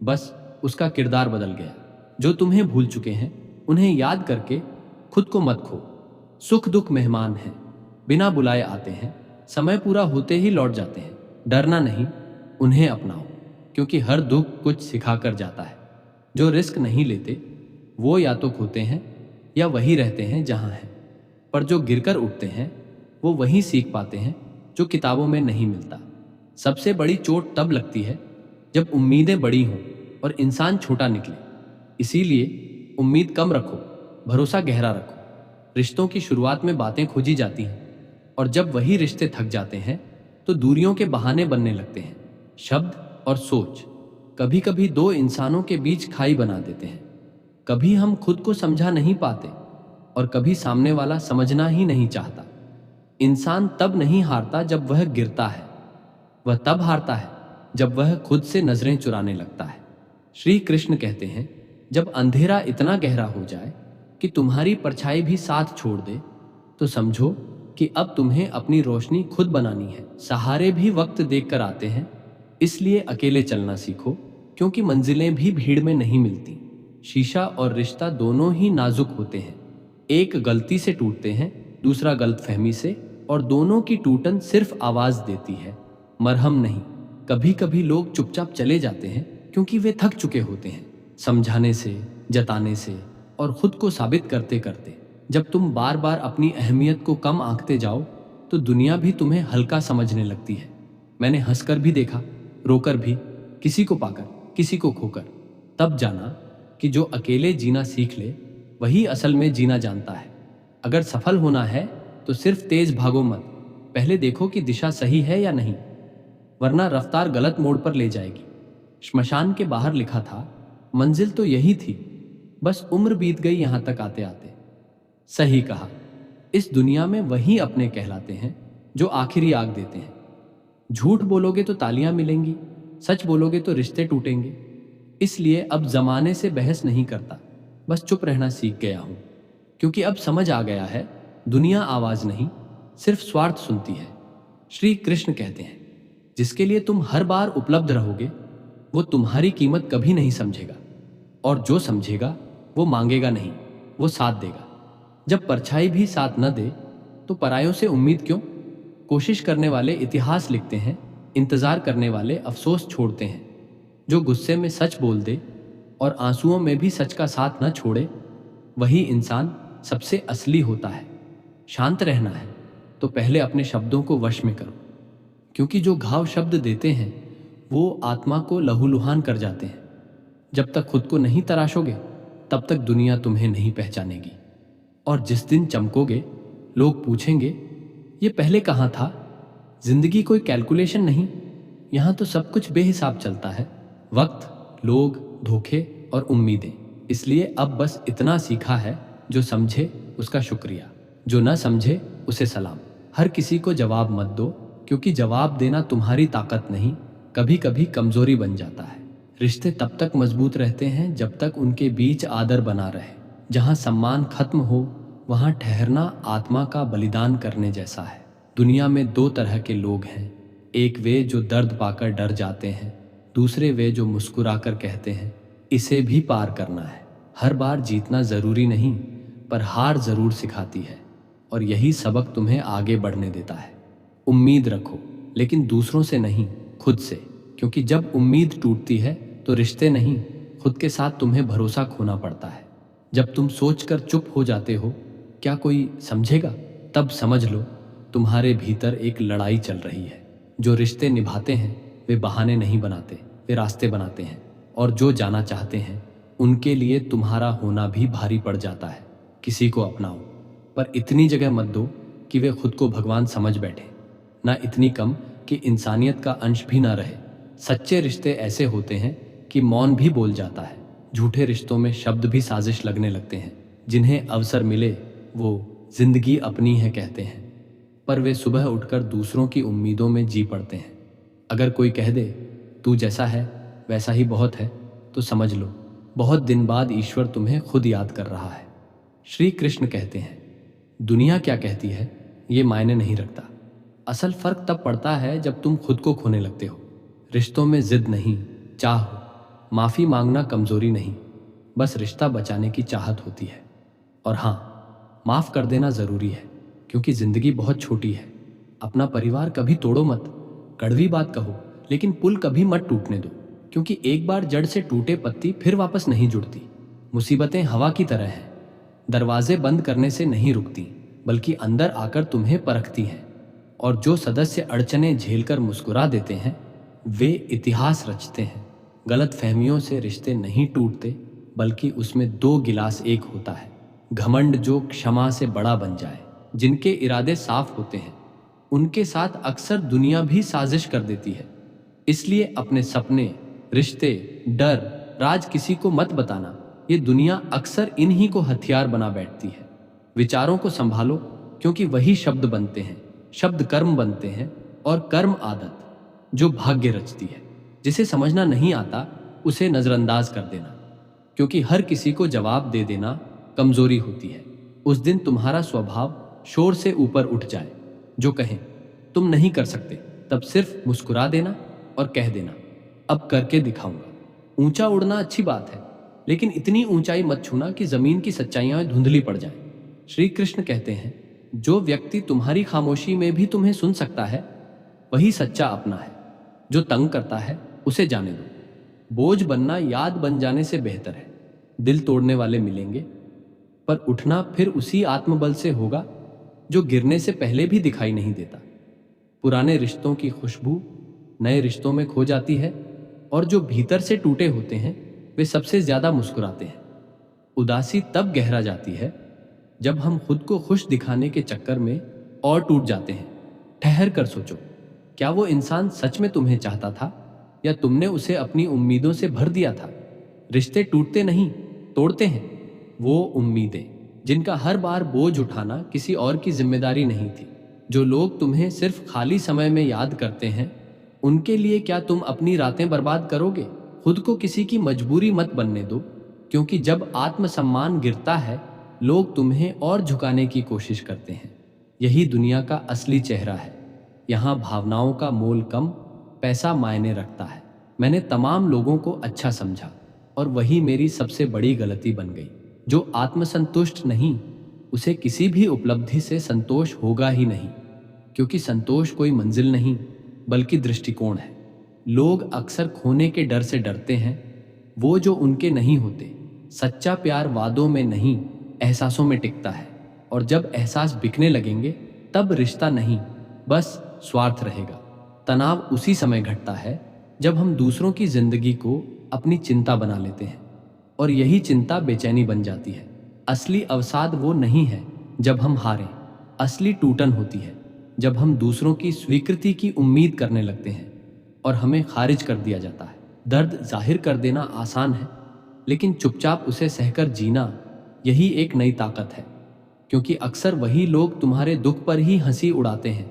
बस उसका किरदार बदल गया। जो तुम्हें भूल चुके हैं उन्हें याद करके खुद को मत खो। सुख दुख मेहमान हैं, बिना बुलाए आते हैं, समय पूरा होते ही लौट जाते हैं। डरना नहीं, उन्हें अपनाओ, क्योंकि हर दुख कुछ सिखा कर जाता है। जो रिस्क नहीं लेते वो या तो खोते हैं या वही रहते हैं जहां हैं, पर जो गिरकर उठते हैं वो वही सीख पाते हैं जो किताबों में नहीं मिलता। सबसे बड़ी चोट तब लगती है जब उम्मीदें बड़ी हों और इंसान छोटा निकले। इसीलिए उम्मीद कम रखो, भरोसा गहरा रखो। रिश्तों की शुरुआत में बातें खोजी जाती हैं, और जब वही रिश्ते थक जाते हैं तो दूरियों के बहाने बनने लगते हैं। शब्द और सोच कभी कभी दो इंसानों के बीच खाई बना देते हैं। कभी हम खुद को समझा नहीं पाते और कभी सामने वाला समझना ही नहीं चाहता। इंसान तब नहीं हारता जब वह गिरता है, वह तब हारता है जब वह खुद से नजरें चुराने लगता है। श्री कृष्ण कहते हैं, जब अंधेरा इतना गहरा हो जाए कि तुम्हारी परछाई भी साथ छोड़ दे, तो समझो कि अब तुम्हें अपनी रोशनी खुद बनानी है। सहारे भी वक्त देखकर आते हैं, इसलिए अकेले चलना सीखो, क्योंकि मंजिलें भी भीड़ में नहीं मिलती। शीशा और रिश्ता दोनों ही नाजुक होते हैं। एक गलती से टूटते हैं, दूसरा गलतफहमी से, और दोनों की टूटन सिर्फ आवाज देती है, मरहम नहीं। कभी कभी लोग चुपचाप चले जाते हैं क्योंकि वे थक चुके होते हैं, समझाने से, जताने से और खुद को साबित करते करते। जब तुम बार बार अपनी अहमियत को कम आंकते जाओ तो दुनिया भी तुम्हें हल्का समझने लगती है। मैंने हंसकर भी देखा, रोकर भी, किसी को पाकर, किसी को खोकर। तब जाना कि जो अकेले जीना सीख ले वही असल में जीना जानता है। अगर सफल होना है तो सिर्फ तेज भागो मत, पहले देखो कि दिशा सही है या नहीं, वरना रफ्तार गलत मोड़ पर ले जाएगी। श्मशान के बाहर लिखा था, मंजिल तो यही थी, बस उम्र बीत गई यहां तक आते आते। सही कहा। इस दुनिया में वही अपने कहलाते हैं जो आखिरी आग देते हैं। झूठ बोलोगे तो तालियां मिलेंगी, सच बोलोगे तो रिश्ते टूटेंगे। इसलिए अब जमाने से बहस नहीं करता, बस चुप रहना सीख गया हूं, क्योंकि अब समझ आ गया है दुनिया आवाज नहीं, सिर्फ स्वार्थ सुनती है। श्री कृष्ण कहते हैं, जिसके लिए तुम हर बार उपलब्ध रहोगे वो तुम्हारी कीमत कभी नहीं समझेगा, और जो समझेगा वो मांगेगा नहीं, वो साथ देगा। जब परछाई भी साथ न दे तो परायों से उम्मीद क्यों। कोशिश करने वाले इतिहास लिखते हैं, इंतजार करने वाले अफसोस छोड़ते हैं। जो गुस्से में सच बोल दे और आंसुओं में भी सच का साथ न छोड़े, वही इंसान सबसे असली होता है। शांत रहना है तो पहले अपने शब्दों को वश में करो, क्योंकि जो घाव शब्द देते हैं वो आत्मा को लहूलुहान कर जाते हैं। जब तक खुद को नहीं तराशोगे तब तक दुनिया तुम्हें नहीं पहचानेगी, और जिस दिन चमकोगे लोग पूछेंगे, ये पहले कहाँ था। जिंदगी कोई कैलकुलेशन नहीं, यहाँ तो सब कुछ बेहिसाब चलता है, वक्त, लोग, धोखे और उम्मीदें। इसलिए अब बस इतना सीखा है, जो समझे उसका शुक्रिया, जो न समझे उसे सलाम। हर किसी को जवाब मत दो, क्योंकि जवाब देना तुम्हारी ताकत नहीं, कभी कभी कमजोरी बन जाता है। रिश्ते तब तक मजबूत रहते हैं जब तक उनके बीच आदर बना रहे। जहाँ सम्मान खत्म हो वहाँ ठहरना आत्मा का बलिदान करने जैसा है। दुनिया में दो तरह के लोग हैं, एक वे जो दर्द पाकर डर जाते हैं, दूसरे वे जो मुस्कुराकर कहते हैं, इसे भी पार करना है। हर बार जीतना जरूरी नहीं, पर हार जरूर सिखाती है, और यही सबक तुम्हें आगे बढ़ने देता है। उम्मीद रखो, लेकिन दूसरों से नहीं, खुद से, क्योंकि जब उम्मीद टूटती है तो रिश्ते नहीं, खुद के साथ तुम्हें भरोसा खोना पड़ता है। जब तुम सोचकर चुप हो जाते हो, क्या कोई समझेगा, तब समझ लो तुम्हारे भीतर एक लड़ाई चल रही है। जो रिश्ते निभाते हैं वे बहाने नहीं बनाते, वे रास्ते बनाते हैं, और जो जाना चाहते हैं उनके लिए तुम्हारा होना भी भारी पड़ जाता है। किसी को अपनाओ, पर इतनी जगह मत दो कि वे खुद को भगवान समझ बैठे, ना इतनी कम कि इंसानियत का अंश भी ना रहे। सच्चे रिश्ते ऐसे होते हैं कि मौन भी बोल जाता है। झूठे रिश्तों में शब्द भी साजिश लगने लगते हैं। जिन्हें अवसर मिले वो जिंदगी अपनी है कहते हैं, पर वे सुबह उठकर दूसरों की उम्मीदों में जी पड़ते हैं। अगर कोई कह दे तू जैसा है वैसा ही बहुत है, तो समझ लो बहुत दिन बाद ईश्वर तुम्हें खुद याद कर रहा है। श्री कृष्ण कहते हैं, दुनिया क्या कहती है ये मायने नहीं रखता, असल फर्क तब पड़ता है जब तुम खुद को खोने लगते हो। रिश्तों में जिद नहीं, चाह हो। माफी मांगना कमजोरी नहीं, बस रिश्ता बचाने की चाहत होती है। और हाँ, माफ कर देना जरूरी है, क्योंकि जिंदगी बहुत छोटी है। अपना परिवार कभी तोड़ो मत, कड़वी बात कहो, लेकिन पुल कभी मत टूटने दो, क्योंकि एक बार जड़ से टूटे पत्ती फिर वापस नहीं जुड़ती। मुसीबतें हवा की तरह हैं, दरवाजे बंद करने से नहीं रुकती, बल्कि अंदर आकर तुम्हें परखती हैं। और जो सदस्य अड़चने झेलकर मुस्कुरा देते हैं वे इतिहास रचते हैं। गलत फहमियों से रिश्ते नहीं टूटते, बल्कि उसमें दो गिलास एक होता है। घमंड जो क्षमा से बड़ा बन जाए, जिनके इरादे साफ होते हैं, उनके साथ अक्सर दुनिया भी साजिश कर देती है। इसलिए अपने सपने, रिश्ते, डर, राज किसी को मत बताना। ये दुनिया अक्सर इन्हीं को हथियार बना बैठती है। विचारों को संभालो, क्योंकि वही शब्द बनते हैं, शब्द कर्म बनते हैं, और कर्म आदत जो भाग्य रचती है। जिसे समझना नहीं आता उसे नजरअंदाज कर देना, क्योंकि हर किसी को जवाब दे देना कमजोरी होती है। उस दिन तुम्हारा स्वभाव शोर से ऊपर उठ जाए, जो कहें तुम नहीं कर सकते, तब सिर्फ मुस्कुरा देना और कह देना, अब करके दिखाऊंगा। ऊंचा उड़ना अच्छी बात है, लेकिन इतनी ऊंचाई मत छूना कि जमीन की सच्चाइयां धुंधली पड़ जाएं। श्री कृष्ण कहते हैं, जो व्यक्ति तुम्हारी खामोशी में भी तुम्हें सुन सकता है, वही सच्चा अपना है। जो तंग करता है, उसे जाने दो। बोझ बनना याद बन जाने से बेहतर है। दिल तोड़ने वाले मिलेंगे, पर उठना फिर उसी आत्मबल से होगा जो गिरने से पहले भी दिखाई नहीं देता। पुराने रिश्तों की खुशबू नए रिश्तों में खो जाती है, और जो भीतर से टूटे होते हैं वे सबसे ज्यादा मुस्कुराते हैं। उदासी तब गहरा जाती है जब हम खुद को खुश दिखाने के चक्कर में और टूट जाते हैं। ठहर कर सोचो, क्या वो इंसान सच में तुम्हें चाहता था, या तुमने उसे अपनी उम्मीदों से भर दिया था? रिश्ते टूटते नहीं, तोड़ते हैं वो उम्मीदें जिनका हर बार बोझ उठाना किसी और की जिम्मेदारी नहीं थी। जो लोग तुम्हें सिर्फ खाली समय में याद करते हैं, उनके लिए क्या तुम अपनी रातें बर्बाद करोगे? खुद को किसी की मजबूरी मत बनने दो, क्योंकि जब आत्मसम्मान गिरता है, लोग तुम्हें और झुकाने की कोशिश करते हैं। यही दुनिया का असली चेहरा है। यहाँ भावनाओं का मोल कम, पैसा मायने रखता है। मैंने तमाम लोगों को अच्छा समझा, और वही मेरी सबसे बड़ी गलती बन गई। जो आत्मसंतुष्ट नहीं, उसे किसी भी उपलब्धि से संतोष होगा ही नहीं, क्योंकि संतोष कोई मंजिल नहीं बल्कि दृष्टिकोण है। लोग अक्सर खोने के डर से डरते हैं, वो जो उनके नहीं होते। सच्चा प्यार वादों में नहीं, एहसासों में टिकता है, और जब एहसास बिकने लगेंगे, तब रिश्ता नहीं, बस स्वार्थ रहेगा। तनाव उसी समय घटता है जब हम दूसरों की जिंदगी को अपनी चिंता बना लेते हैं, और यही चिंता बेचैनी बन जाती है। असली अवसाद वो नहीं है जब हम हारें, असली टूटन होती है जब हम दूसरों की स्वीकृति की उम्मीद करने लगते हैं और हमें खारिज कर दिया जाता है। दर्द जाहिर कर देना आसान है, लेकिन चुपचाप उसे सहकर जीना, यही एक नई ताकत है। क्योंकि अक्सर वही लोग तुम्हारे दुख पर ही हंसी उड़ाते हैं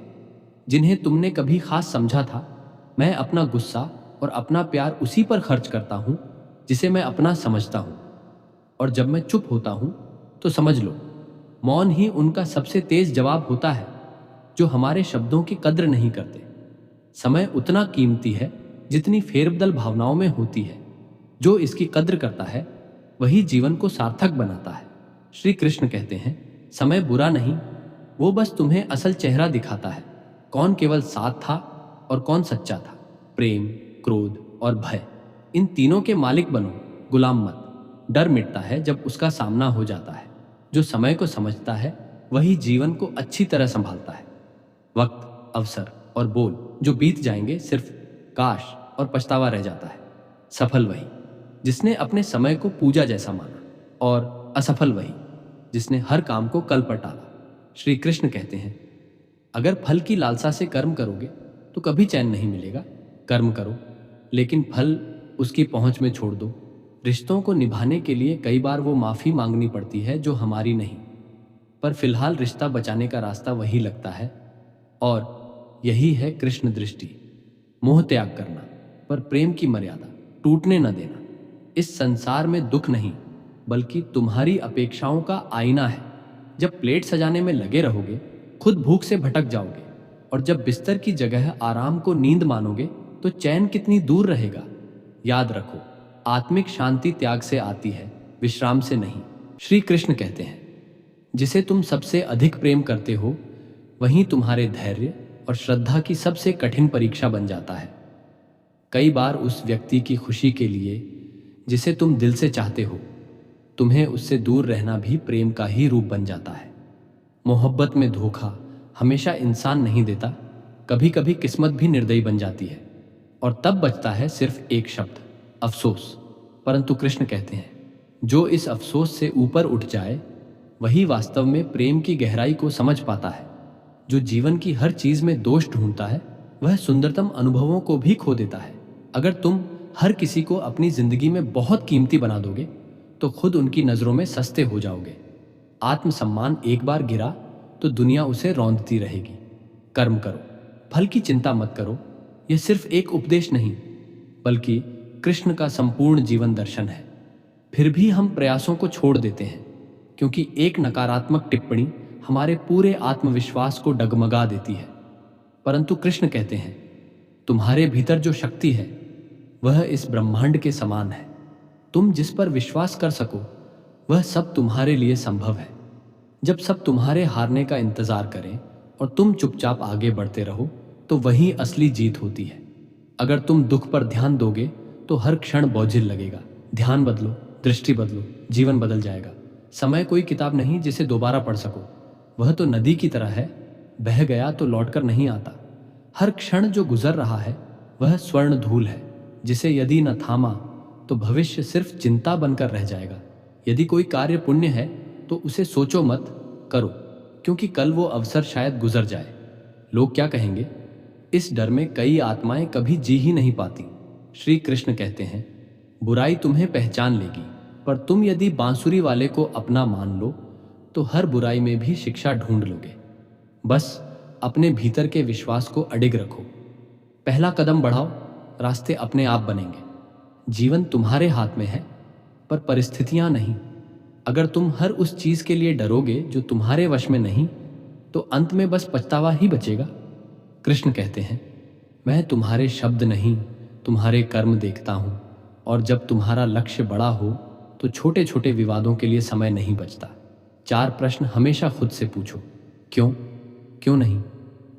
जिन्हें तुमने कभी खास समझा था। मैं अपना गुस्सा और अपना प्यार उसी पर खर्च करता हूं जिसे मैं अपना समझता हूं, और जब मैं चुप होता हूं तो समझ लो, मौन ही उनका सबसे तेज जवाब होता है जो हमारे शब्दों की कद्र नहीं करते। समय उतना कीमती है जितनी फेरबदल भावनाओं में होती है। जो इसकी कद्र करता है, वही जीवन को सार्थक बनाता है। श्री कृष्ण कहते हैं, समय बुरा नहीं, वो बस तुम्हें असल चेहरा दिखाता है। कौन केवल साथ था और कौन सच्चा था। प्रेम, क्रोध और भय, इन तीनों के मालिक बनो, गुलाम मत। डर मिटता है जब उसका सामना हो जाता है। जो समय को समझता है, वही जीवन को अच्छी तरह संभालता है। वक्त, अवसर और बोल जो बीत जाएंगे, सिर्फ काश और पछतावा रह जाता है। सफल वही जिसने अपने समय को पूजा जैसा माना, और असफल वही जिसने हर काम को कल पर टाला। श्री कृष्ण कहते हैं, अगर फल की लालसा से कर्म करोगे तो कभी चैन नहीं मिलेगा। कर्म करो, लेकिन फल उसकी पहुंच में छोड़ दो। रिश्तों को निभाने के लिए कई बार वो माफी मांगनी पड़ती है जो हमारी नहीं, पर फिलहाल रिश्ता बचाने का रास्ता वही लगता है, और यही है कृष्ण दृष्टि। मोह त्याग करना, पर प्रेम की मर्यादा टूटने न देना। इस संसार में दुख नहीं, बल्कि तुम्हारी अपेक्षाओं का आईना है। जब प्लेट सजाने में लगे रहोगे, खुद भूख से भटक जाओगे, और जब बिस्तर की जगह आराम को नींद मानोगे, तो चैन कितनी दूर रहेगा। याद रखो, आत्मिक शांति त्याग से आती है, विश्राम से नहीं। श्री कृष्ण कहते हैं, जिसे तुम सबसे अधिक प्रेम करते हो, वहीं तुम्हारे धैर्य और श्रद्धा की सबसे कठिन परीक्षा बन जाता है। कई बार उस व्यक्ति की खुशी के लिए जिसे तुम दिल से चाहते हो, तुम्हें उससे दूर रहना भी प्रेम का ही रूप बन जाता है। मोहब्बत में धोखा हमेशा इंसान नहीं देता, कभी कभी किस्मत भी निर्दयी बन जाती है, और तब बचता है सिर्फ एक शब्द, अफसोस। परंतु कृष्ण कहते हैं, जो इस अफसोस से ऊपर उठ जाए, वही वास्तव में प्रेम की गहराई को समझ पाता है। जो जीवन की हर चीज में दोष ढूंढता है, वह सुंदरतम अनुभवों को भी खो देता है। अगर तुम हर किसी को अपनी जिंदगी में बहुत कीमती बना दोगे, तो खुद उनकी नजरों में सस्ते हो जाओगे। आत्मसम्मान एक बार गिरा तो दुनिया उसे रौंदती रहेगी। कर्म करो, फल की चिंता मत करो। यह सिर्फ एक उपदेश नहीं, बल्कि कृष्ण का संपूर्ण जीवन दर्शन है। फिर भी हम प्रयासों को छोड़ देते हैं, क्योंकि एक नकारात्मक टिप्पणी हमारे पूरे आत्मविश्वास को डगमगा देती है। परंतु कृष्ण कहते हैं, तुम्हारे भीतर जो शक्ति है वह इस ब्रह्मांड के समान है। तुम जिस पर विश्वास कर सको वह सब तुम्हारे लिए संभव है। जब सब तुम्हारे हारने का इंतजार करें और तुम चुपचाप आगे बढ़ते रहो तो वही असली जीत होती है। अगर तुम दुख पर ध्यान दोगे तो हर क्षण बोझिल लगेगा। ध्यान बदलो, दृष्टि बदलो, जीवन बदल जाएगा। समय कोई किताब नहीं जिसे दोबारा पढ़ सको। वह तो नदी की तरह है, बह गया तो लौटकर नहीं आता। हर क्षण जो गुजर रहा है वह स्वर्ण धूल है, जिसे यदि न थामा तो भविष्य सिर्फ चिंता बनकर रह जाएगा। यदि कोई कार्य पुण्य है तो उसे सोचो मत, करो, क्योंकि कल वो अवसर शायद गुजर जाए। लोग क्या कहेंगे, इस डर में कई आत्माएं कभी जी ही नहीं पाती। श्री कृष्ण कहते हैं, बुराई तुम्हें पहचान लेगी, पर तुम यदि बांसुरी वाले को अपना मान लो तो हर बुराई में भी शिक्षा ढूंढ लोगे। बस अपने भीतर के विश्वास को अडिग रखो। पहला कदम बढ़ाओ, रास्ते अपने आप बनेंगे। जीवन तुम्हारे हाथ में है, पर परिस्थितियां नहीं। अगर तुम हर उस चीज के लिए डरोगे जो तुम्हारे वश में नहीं, तो अंत में बस पछतावा ही बचेगा। कृष्ण कहते हैं, मैं तुम्हारे शब्द नहीं, तुम्हारे कर्म देखता हूं, और जब तुम्हारा लक्ष्य बड़ा हो तो छोटे छोटे विवादों के लिए समय नहीं बचता। 4 प्रश्न हमेशा खुद से पूछो। क्यों? क्यों नहीं?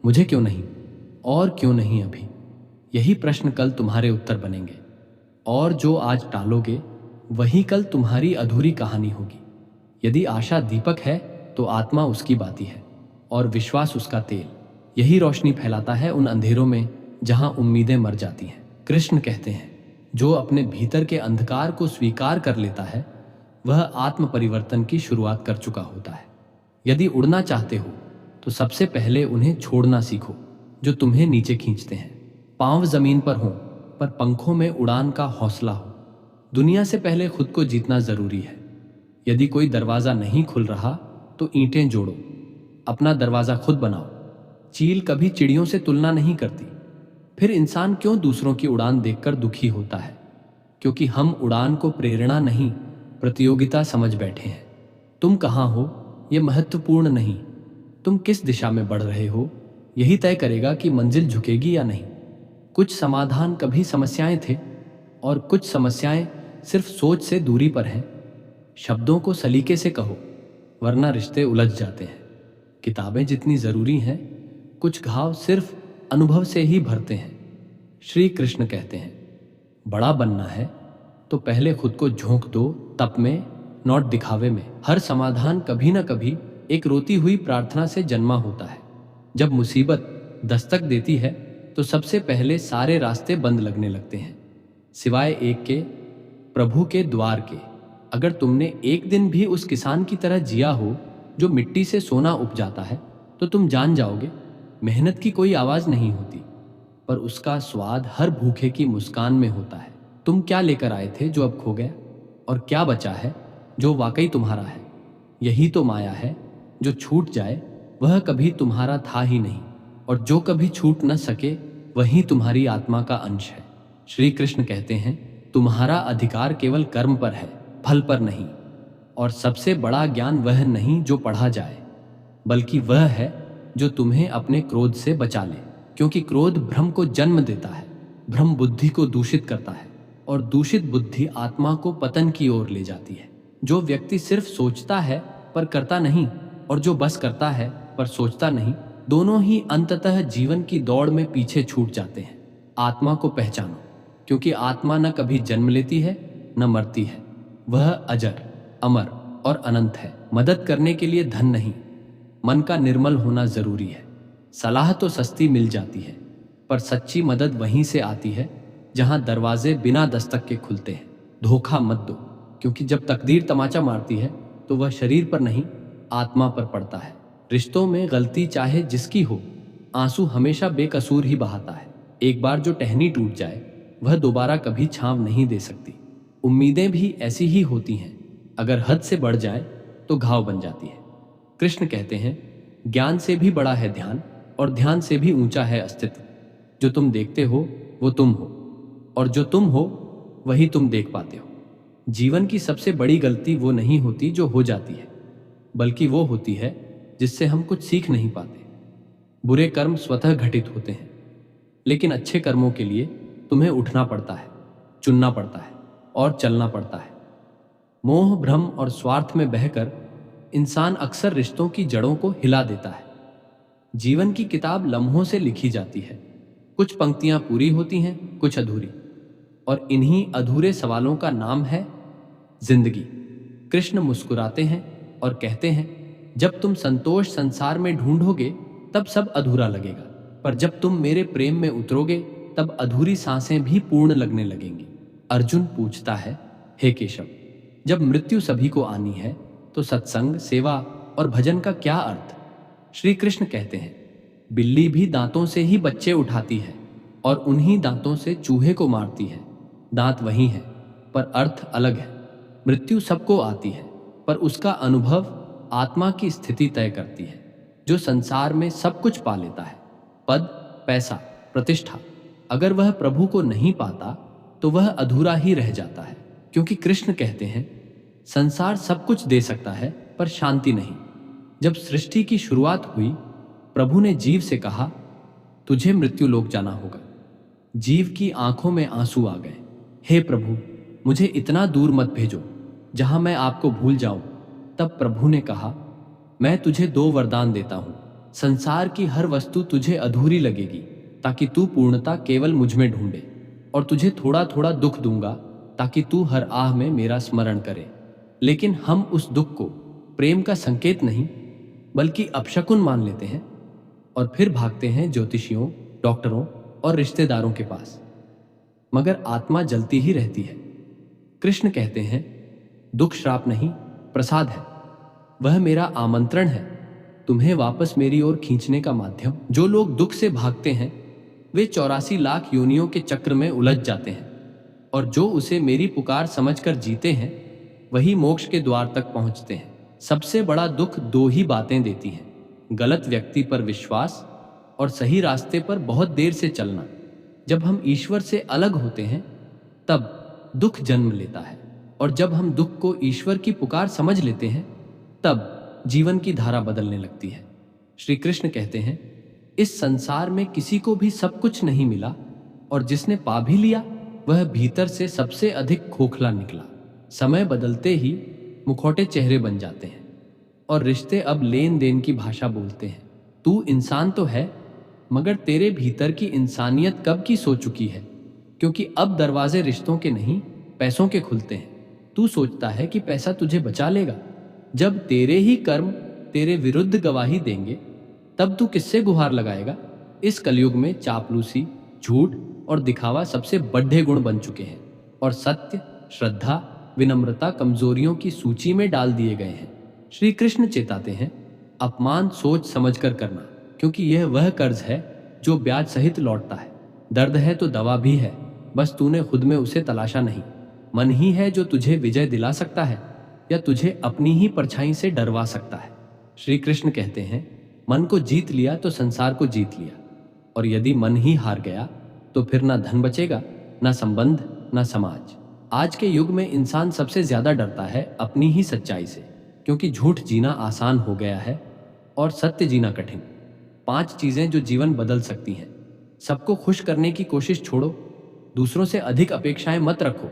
मुझे क्यों नहीं? और क्यों नहीं अभी? यही प्रश्न कल तुम्हारे उत्तर बनेंगे। और जो आज टालोगे वही कल तुम्हारी अधूरी कहानी होगी। यदि आशा दीपक है तो आत्मा उसकी बाती है और विश्वास उसका तेल। यही रोशनी फैलाता है उन अंधेरों में जहां उम्मीदें मर जाती हैं। कृष्ण कहते हैं, जो अपने भीतर के अंधकार को स्वीकार कर लेता है वह आत्म परिवर्तन की शुरुआत कर चुका होता है। यदि उड़ना चाहते हो तो सबसे पहले उन्हें छोड़ना सीखो जो तुम्हें नीचे खींचते हैं। पांव जमीन पर हो पर पंखों में उड़ान का हौसला हो। दुनिया से पहले खुद को जीतना जरूरी है। यदि कोई दरवाजा नहीं खुल रहा तो ईंटें जोड़ो, अपना दरवाजा खुद बनाओ। चील कभी चिड़ियों से तुलना नहीं करती। फिर इंसान क्यों दूसरों की उड़ान देखकर दुखी होता है? क्योंकि हम उड़ान को प्रेरणा नहीं, प्रतियोगिता समझ बैठे हैं। तुम कहाँ हो यह महत्वपूर्ण नहीं, तुम किस दिशा में बढ़ रहे हो यही तय करेगा कि मंजिल झुकेगी या नहीं। कुछ समाधान कभी समस्याएं थे और कुछ समस्याएं सिर्फ सोच से दूरी पर हैं। शब्दों को सलीके से कहो, वरना रिश्ते उलझ जाते हैं। किताबें जितनी जरूरी हैं, कुछ घाव सिर्फ अनुभव से ही भरते हैं। श्री कृष्ण कहते हैं, बड़ा बनना है तो पहले खुद को झोंक दो, तप में, नोट दिखावे में। हर समाधान कभी न कभी एक रोती हुई प्रार्थना से जन्मा होता है। जब मुसीबत दस्तक देती है तो सबसे पहले सारे रास्ते बंद लगने लगते हैं, सिवाय एक के, प्रभु के द्वार के। अगर तुमने एक दिन भी उस किसान की तरह जिया हो जो मिट्टी से सोना उपजाता है तो तुम जान जाओगे मेहनत की कोई आवाज नहीं होती, पर उसका स्वाद हर भूखे की मुस्कान में होता है। तुम क्या लेकर आए थे जो अब खो गया, और क्या बचा है जो वाकई तुम्हारा है? यही तो माया है। जो छूट जाए वह कभी तुम्हारा था ही नहीं, और जो कभी छूट न सके वही तुम्हारी आत्मा का अंश है। श्री कृष्ण कहते हैं, तुम्हारा अधिकार केवल कर्म पर है, फल पर नहीं। और सबसे बड़ा ज्ञान वह नहीं जो पढ़ा जाए, बल्कि वह है जो तुम्हें अपने क्रोध से बचा ले। क्योंकि क्रोध भ्रम को जन्म देता है, भ्रम बुद्धि को दूषित करता है, और दूषित बुद्धि आत्मा को पतन की ओर ले जाती है। जो व्यक्ति सिर्फ सोचता है पर करता नहीं, और जो बस करता है पर सोचता नहीं, दोनों ही अंततः जीवन की दौड़ में पीछे छूट जाते हैं। आत्मा को पहचानो, क्योंकि आत्मा न कभी जन्म लेती है न मरती है। वह अजर, अमर और अनंत है। मदद करने के लिए धन नहीं, मन का निर्मल होना जरूरी है। सलाह तो सस्ती मिल जाती है, पर सच्ची मदद वहीं से आती है जहां दरवाजे बिना दस्तक के खुलते हैं। धोखा मत दो, क्योंकि जब तकदीर तमाचा मारती है तो वह शरीर पर नहीं, आत्मा पर पड़ता है। रिश्तों में गलती चाहे जिसकी हो, आंसू हमेशा बेकसूर ही बहाता है। एक बार जो टहनी टूट जाए वह दोबारा कभी छांव नहीं दे सकती। उम्मीदें भी ऐसी ही होती हैं, अगर हद से बढ़ जाए तो घाव बन जाती है। कृष्ण कहते हैं, ज्ञान से भी बड़ा है ध्यान, और ध्यान से भी ऊंचा है अस्तित्व। जो तुम देखते हो वो तुम हो, और जो तुम हो वही तुम देख पाते हो। जीवन की सबसे बड़ी गलती वो नहीं होती जो हो जाती है, बल्कि वो होती है जिससे हम कुछ सीख नहीं पाते। बुरे कर्म स्वतः घटित होते हैं, लेकिन अच्छे कर्मों के लिए तुम्हें उठना पड़ता है, चुनना पड़ता है और चलना पड़ता है। मोह, भ्रम और स्वार्थ में बहकर इंसान अक्सर रिश्तों की जड़ों को हिला देता है। जीवन की किताब लम्हों से लिखी जाती है। कुछ पंक्तियां पूरी होती हैं, कुछ अधूरी, और इन्हीं अधूरे सवालों का नाम है जिंदगी। कृष्ण मुस्कुराते हैं और कहते हैं, जब तुम संतोष संसार में ढूंढोगे तब सब अधूरा लगेगा, पर जब तुम मेरे प्रेम में उतरोगे तब अधूरी सांसें भी पूर्ण लगने लगेंगी। अर्जुन पूछता है, हे केशव, जब मृत्यु सभी को आनी है तो सत्संग, सेवा और भजन का क्या अर्थ? श्री कृष्ण कहते हैं, बिल्ली भी दांतों से ही बच्चे उठाती है और उन्हीं दांतों से चूहे को मारती है। दांत वही है पर अर्थ अलग है। मृत्यु सबको आती है, पर उसका अनुभव आत्मा की स्थिति तय करती है। जो संसार में सब कुछ पा लेता है, पद, पैसा, प्रतिष्ठा, अगर वह प्रभु को नहीं पाता तो वह अधूरा ही रह जाता है। क्योंकि कृष्ण कहते हैं, संसार सब कुछ दे सकता है पर शांति नहीं। जब सृष्टि की शुरुआत हुई, प्रभु ने जीव से कहा, तुझे मृत्यु लोक जाना होगा। जीव की आंखों में आंसू आ गए। हे प्रभु, मुझे इतना दूर मत भेजो जहां मैं आपको भूल जाऊं। तब प्रभु ने कहा, मैं तुझे 2 वरदान देता हूं। संसार की हर वस्तु तुझे अधूरी लगेगी ताकि तू पूर्णता केवल मुझ में ढूंढे, और तुझे थोड़ा थोड़ा दुख दूंगा ताकि तू हर आह में मेरा स्मरण करे। लेकिन हम उस दुख को प्रेम का संकेत नहीं बल्कि अपशकुन मान लेते हैं और फिर भागते हैं ज्योतिषियों, डॉक्टरों और रिश्तेदारों के पास। मगर आत्मा जलती ही रहती है। कृष्ण कहते हैं, दुख श्राप नहीं, प्रसाद है। वह मेरा आमंत्रण है, तुम्हें वापस मेरी ओर खींचने का माध्यम। जो लोग दुख से भागते हैं वे 84 लाख योनियों के चक्र में उलझ जाते हैं, और जो उसे मेरी पुकार समझकर जीते हैं वही मोक्ष के द्वार तक पहुंचते हैं। सबसे बड़ा दुख 2 ही बातें देती हैं, गलत व्यक्ति पर विश्वास और सही रास्ते पर बहुत देर से चलना। जब हम ईश्वर से अलग होते हैं तब दुख जन्म लेता है, और जब हम दुख को ईश्वर की पुकार समझ लेते हैं तब जीवन की धारा बदलने लगती है। श्री कृष्ण कहते हैं, इस संसार में किसी को भी सब कुछ नहीं मिला, और जिसने पा भी लिया वह भीतर से सबसे अधिक खोखला निकला। समय बदलते ही मुखौटे चेहरे बन जाते हैं और रिश्ते अब लेन देन की भाषा बोलते हैं। तू इंसान तो है, मगर तेरे भीतर की इंसानियत कब की सो चुकी है, क्योंकि अब दरवाजे रिश्तों के नहीं पैसों के खुलते हैं। तू सोचता है कि पैसा तुझे बचा लेगा, जब तेरे ही कर्म तेरे विरुद्ध गवाही देंगे तब तू किससे गुहार लगाएगा? इस कलयुग में चापलूसी, झूठ और दिखावा सबसे बड़े गुण बन चुके हैं, और सत्य, श्रद्धा, विनम्रता कमजोरियों की सूची में डाल दिए गए हैं। श्री कृष्ण चेताते हैं, अपमान सोच समझकर करना, क्योंकि यह वह कर्ज है जो ब्याज सहित लौटता है। दर्द है तो दवा भी है, बस तूने खुद में उसे तलाशा नहीं। मन ही है जो तुझे विजय दिला सकता है या तुझे अपनी ही परछाई से डरवा सकता है। श्री कृष्ण कहते हैं, मन को जीत लिया तो संसार को जीत लिया, और यदि मन ही हार गया तो फिर ना धन बचेगा, ना संबंध, ना समाज। आज के युग में इंसान सबसे ज्यादा डरता है अपनी ही सच्चाई से, क्योंकि झूठ जीना आसान हो गया है और सत्य जीना कठिन। 5 चीजें जो जीवन बदल सकती हैं। सबको खुश करने की कोशिश छोड़ो, दूसरों से अधिक अपेक्षाएं मत रखो,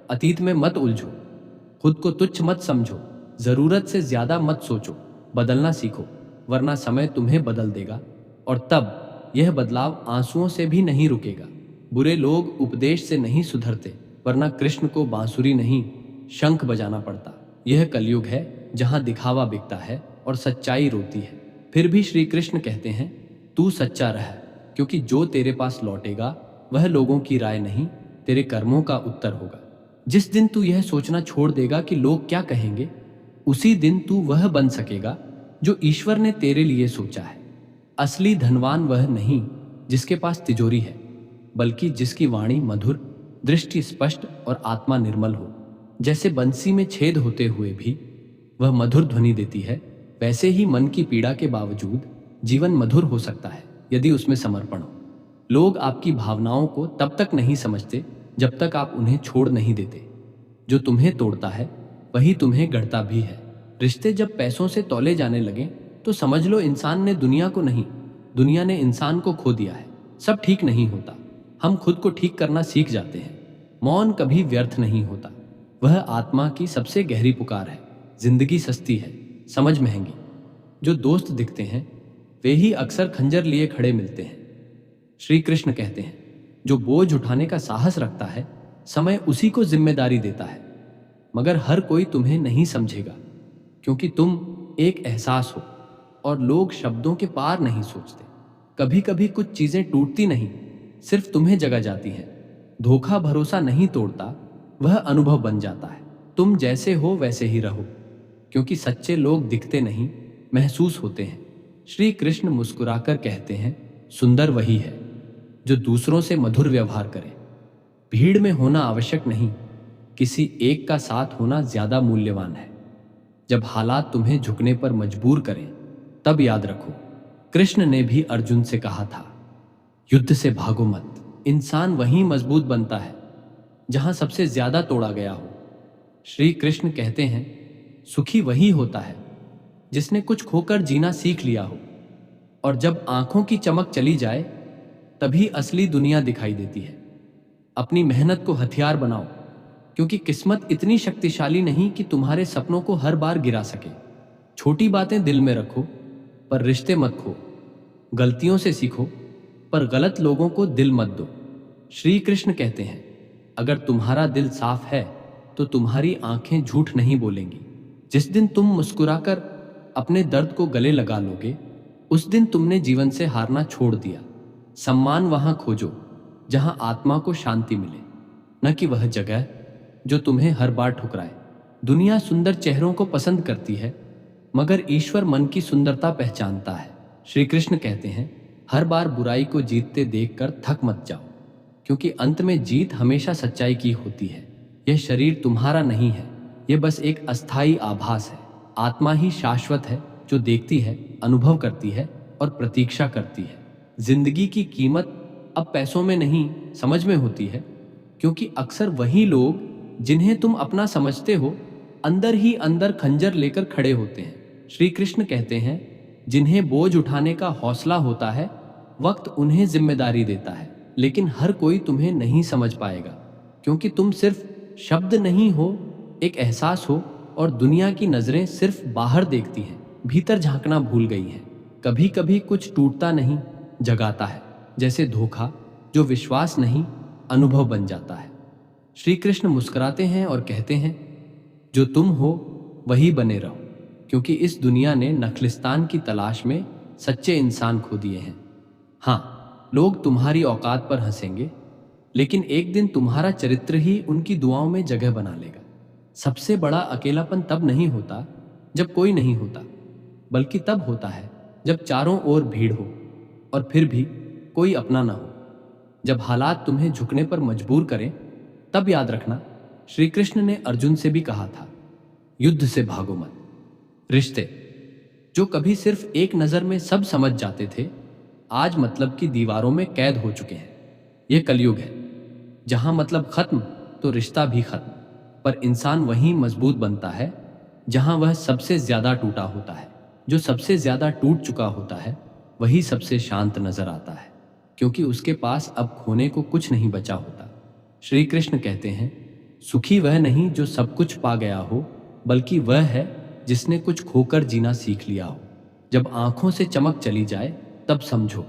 अतीत में मत उलझो, खुद को तुच्छ मत समझो, जरूरत से ज्यादा मत सोचो, बदलना सीखो, वरना समय तुम्हें बदल देगा, और तब यह बदलाव आंसुओं से भी नहीं रुकेगा। बुरे लोग उपदेश से नहीं सुधरते, वरना कृष्ण को बांसुरी नहीं शंख बजाना पड़ता। यह कलयुग है जहां दिखावा बिकता है और सच्चाई रोती है। फिर भी श्री कृष्ण कहते हैं, तू सच्चा रह, क्योंकि जो तेरे पास लौटेगा वह लोगों की राय नहीं, तेरे कर्मों का उत्तर होगा। जिस दिन तू यह सोचना छोड़ देगा कि लोग क्या कहेंगे, उसी दिन तू वह बन सकेगा जो ईश्वर ने तेरे लिए सोचा है। असली धनवान वह नहीं जिसके पास तिजोरी है, बल्कि जिसकी वाणी मधुर, दृष्टि स्पष्ट और आत्मा निर्मल हो। जैसे बंसी में छेद होते हुए भी वह मधुर ध्वनि देती है, वैसे ही मन की पीड़ा के बावजूद जीवन मधुर हो सकता है यदि उसमें समर्पण हो। लोग आपकी भावनाओं को तब तक नहीं समझते जब तक आप उन्हें छोड़ नहीं देते। जो तुम्हें तोड़ता है वही तुम्हें गढ़ता भी है। रिश्ते जब पैसों से तौले जाने लगे तो समझ लो इंसान ने दुनिया को नहीं, दुनिया ने इंसान को खो दिया है। सब ठीक नहीं होता। हम खुद को ठीक करना सीख जाते हैं। मौन कभी व्यर्थ नहीं होता। वह आत्मा की सबसे गहरी पुकार है। जिंदगी सस्ती है, समझ महंगी। जो दोस्त दिखते हैं वे ही अक्सर खंजर लिए खड़े मिलते हैं। श्री कृष्ण कहते हैं, जो बोझ उठाने का साहस रखता है समय उसी को जिम्मेदारी देता है। मगर हर कोई तुम्हें नहीं समझेगा, क्योंकि तुम एक एहसास हो और लोग शब्दों के पार नहीं सोचते। कभी कभी कुछ चीजें टूटती नहीं, सिर्फ तुम्हें जगा जाती हैं। धोखा भरोसा नहीं तोड़ता, वह अनुभव बन जाता है। तुम जैसे हो वैसे ही रहो, क्योंकि सच्चे लोग दिखते नहीं, महसूस होते हैं। श्री कृष्ण मुस्कुराकर कहते हैं, सुंदर वही है जो दूसरों से मधुर व्यवहार करे। भीड़ में होना आवश्यक नहीं, किसी एक का साथ होना ज्यादा मूल्यवान है। जब हालात तुम्हें झुकने पर मजबूर करें तब याद रखो, कृष्ण ने भी अर्जुन से कहा था, युद्ध से भागो मत। इंसान वहीं मजबूत बनता है जहां सबसे ज्यादा तोड़ा गया हो। श्री कृष्ण कहते हैं, सुखी वही होता है जिसने कुछ खोकर जीना सीख लिया हो। और जब आंखों की चमक चली जाए तभी असली दुनिया दिखाई देती है। अपनी मेहनत को हथियार बनाओ, क्योंकि किस्मत इतनी शक्तिशाली नहीं कि तुम्हारे सपनों को हर बार गिरा सके। छोटी बातें दिल में रखो, पर रिश्ते मत खो। गलतियों से सीखो, पर गलत लोगों को दिल मत दो। श्री कृष्ण कहते हैं, अगर तुम्हारा दिल साफ है तो तुम्हारी आंखें झूठ नहीं बोलेंगी। जिस दिन तुम मुस्कुराकर अपने दर्द को गले लगा लोगे, उस दिन तुमने जीवन से हारना छोड़ दिया। सम्मान वहां खोजो जहां आत्मा को शांति मिले, न कि वह जगह जो तुम्हें हर बार ठुकराए। दुनिया सुंदर चेहरों को पसंद करती है, मगर ईश्वर मन की सुंदरता पहचानता है। श्री कृष्ण कहते हैं, हर बार बुराई को जीतते देखकर थक मत जाओ, क्योंकि अंत में जीत हमेशा सच्चाई की होती है। यह शरीर तुम्हारा नहीं है, यह बस एक अस्थायी आभास है। आत्मा ही शाश्वत है, जो देखती है, अनुभव करती है और प्रतीक्षा करती है। जिंदगी की कीमत अब पैसों में नहीं, समझ में होती है, क्योंकि अक्सर वही लोग जिन्हें तुम अपना समझते हो अंदर ही अंदर खंजर लेकर खड़े होते हैं। श्री कृष्ण कहते हैं, जिन्हें बोझ उठाने का हौसला होता है वक्त उन्हें जिम्मेदारी देता है। लेकिन हर कोई तुम्हें नहीं समझ पाएगा, क्योंकि तुम सिर्फ शब्द नहीं हो, एक एहसास हो, और दुनिया की नजरें सिर्फ बाहर देखती हैं, भीतर झांकना भूल गई हैं। कभी कभी कुछ टूटता नहीं, जगाता है, जैसे धोखा जो विश्वास नहीं, अनुभव बन जाता है। श्री कृष्ण मुस्कुराते हैं और कहते हैं, जो तुम हो वही बने रहो, क्योंकि इस दुनिया ने नखलिस्तान की तलाश में सच्चे इंसान खो दिए हैं। हाँ, लोग तुम्हारी औकात पर हंसेंगे, लेकिन एक दिन तुम्हारा चरित्र ही उनकी दुआओं में जगह बना लेगा। सबसे बड़ा अकेलापन तब नहीं होता जब कोई नहीं होता, बल्कि तब होता है जब चारों ओर भीड़ हो और फिर भी कोई अपना ना हो। जब हालात तुम्हें झुकने पर मजबूर करें तब याद रखना, श्री कृष्ण ने अर्जुन से भी कहा था, युद्ध से भागो मत। रिश्ते जो कभी सिर्फ एक नजर में सब समझ जाते थे, आज मतलब की दीवारों में कैद हो चुके हैं। यह कलयुग है, जहां मतलब खत्म तो रिश्ता भी खत्म। पर इंसान वहीं मजबूत बनता है जहां वह सबसे ज्यादा टूटा होता है। जो सबसे ज्यादा टूट चुका होता है वही सबसे शांत नजर आता है, क्योंकि उसके पास अब खोने को कुछ नहीं बचा होता। श्री कृष्ण कहते हैं, सुखी वह नहीं जो सब कुछ पा गया हो, बल्कि वह है जिसने कुछ खोकर जीना सीख लिया हो। जब आंखों से चमक चली जाए तब समझो,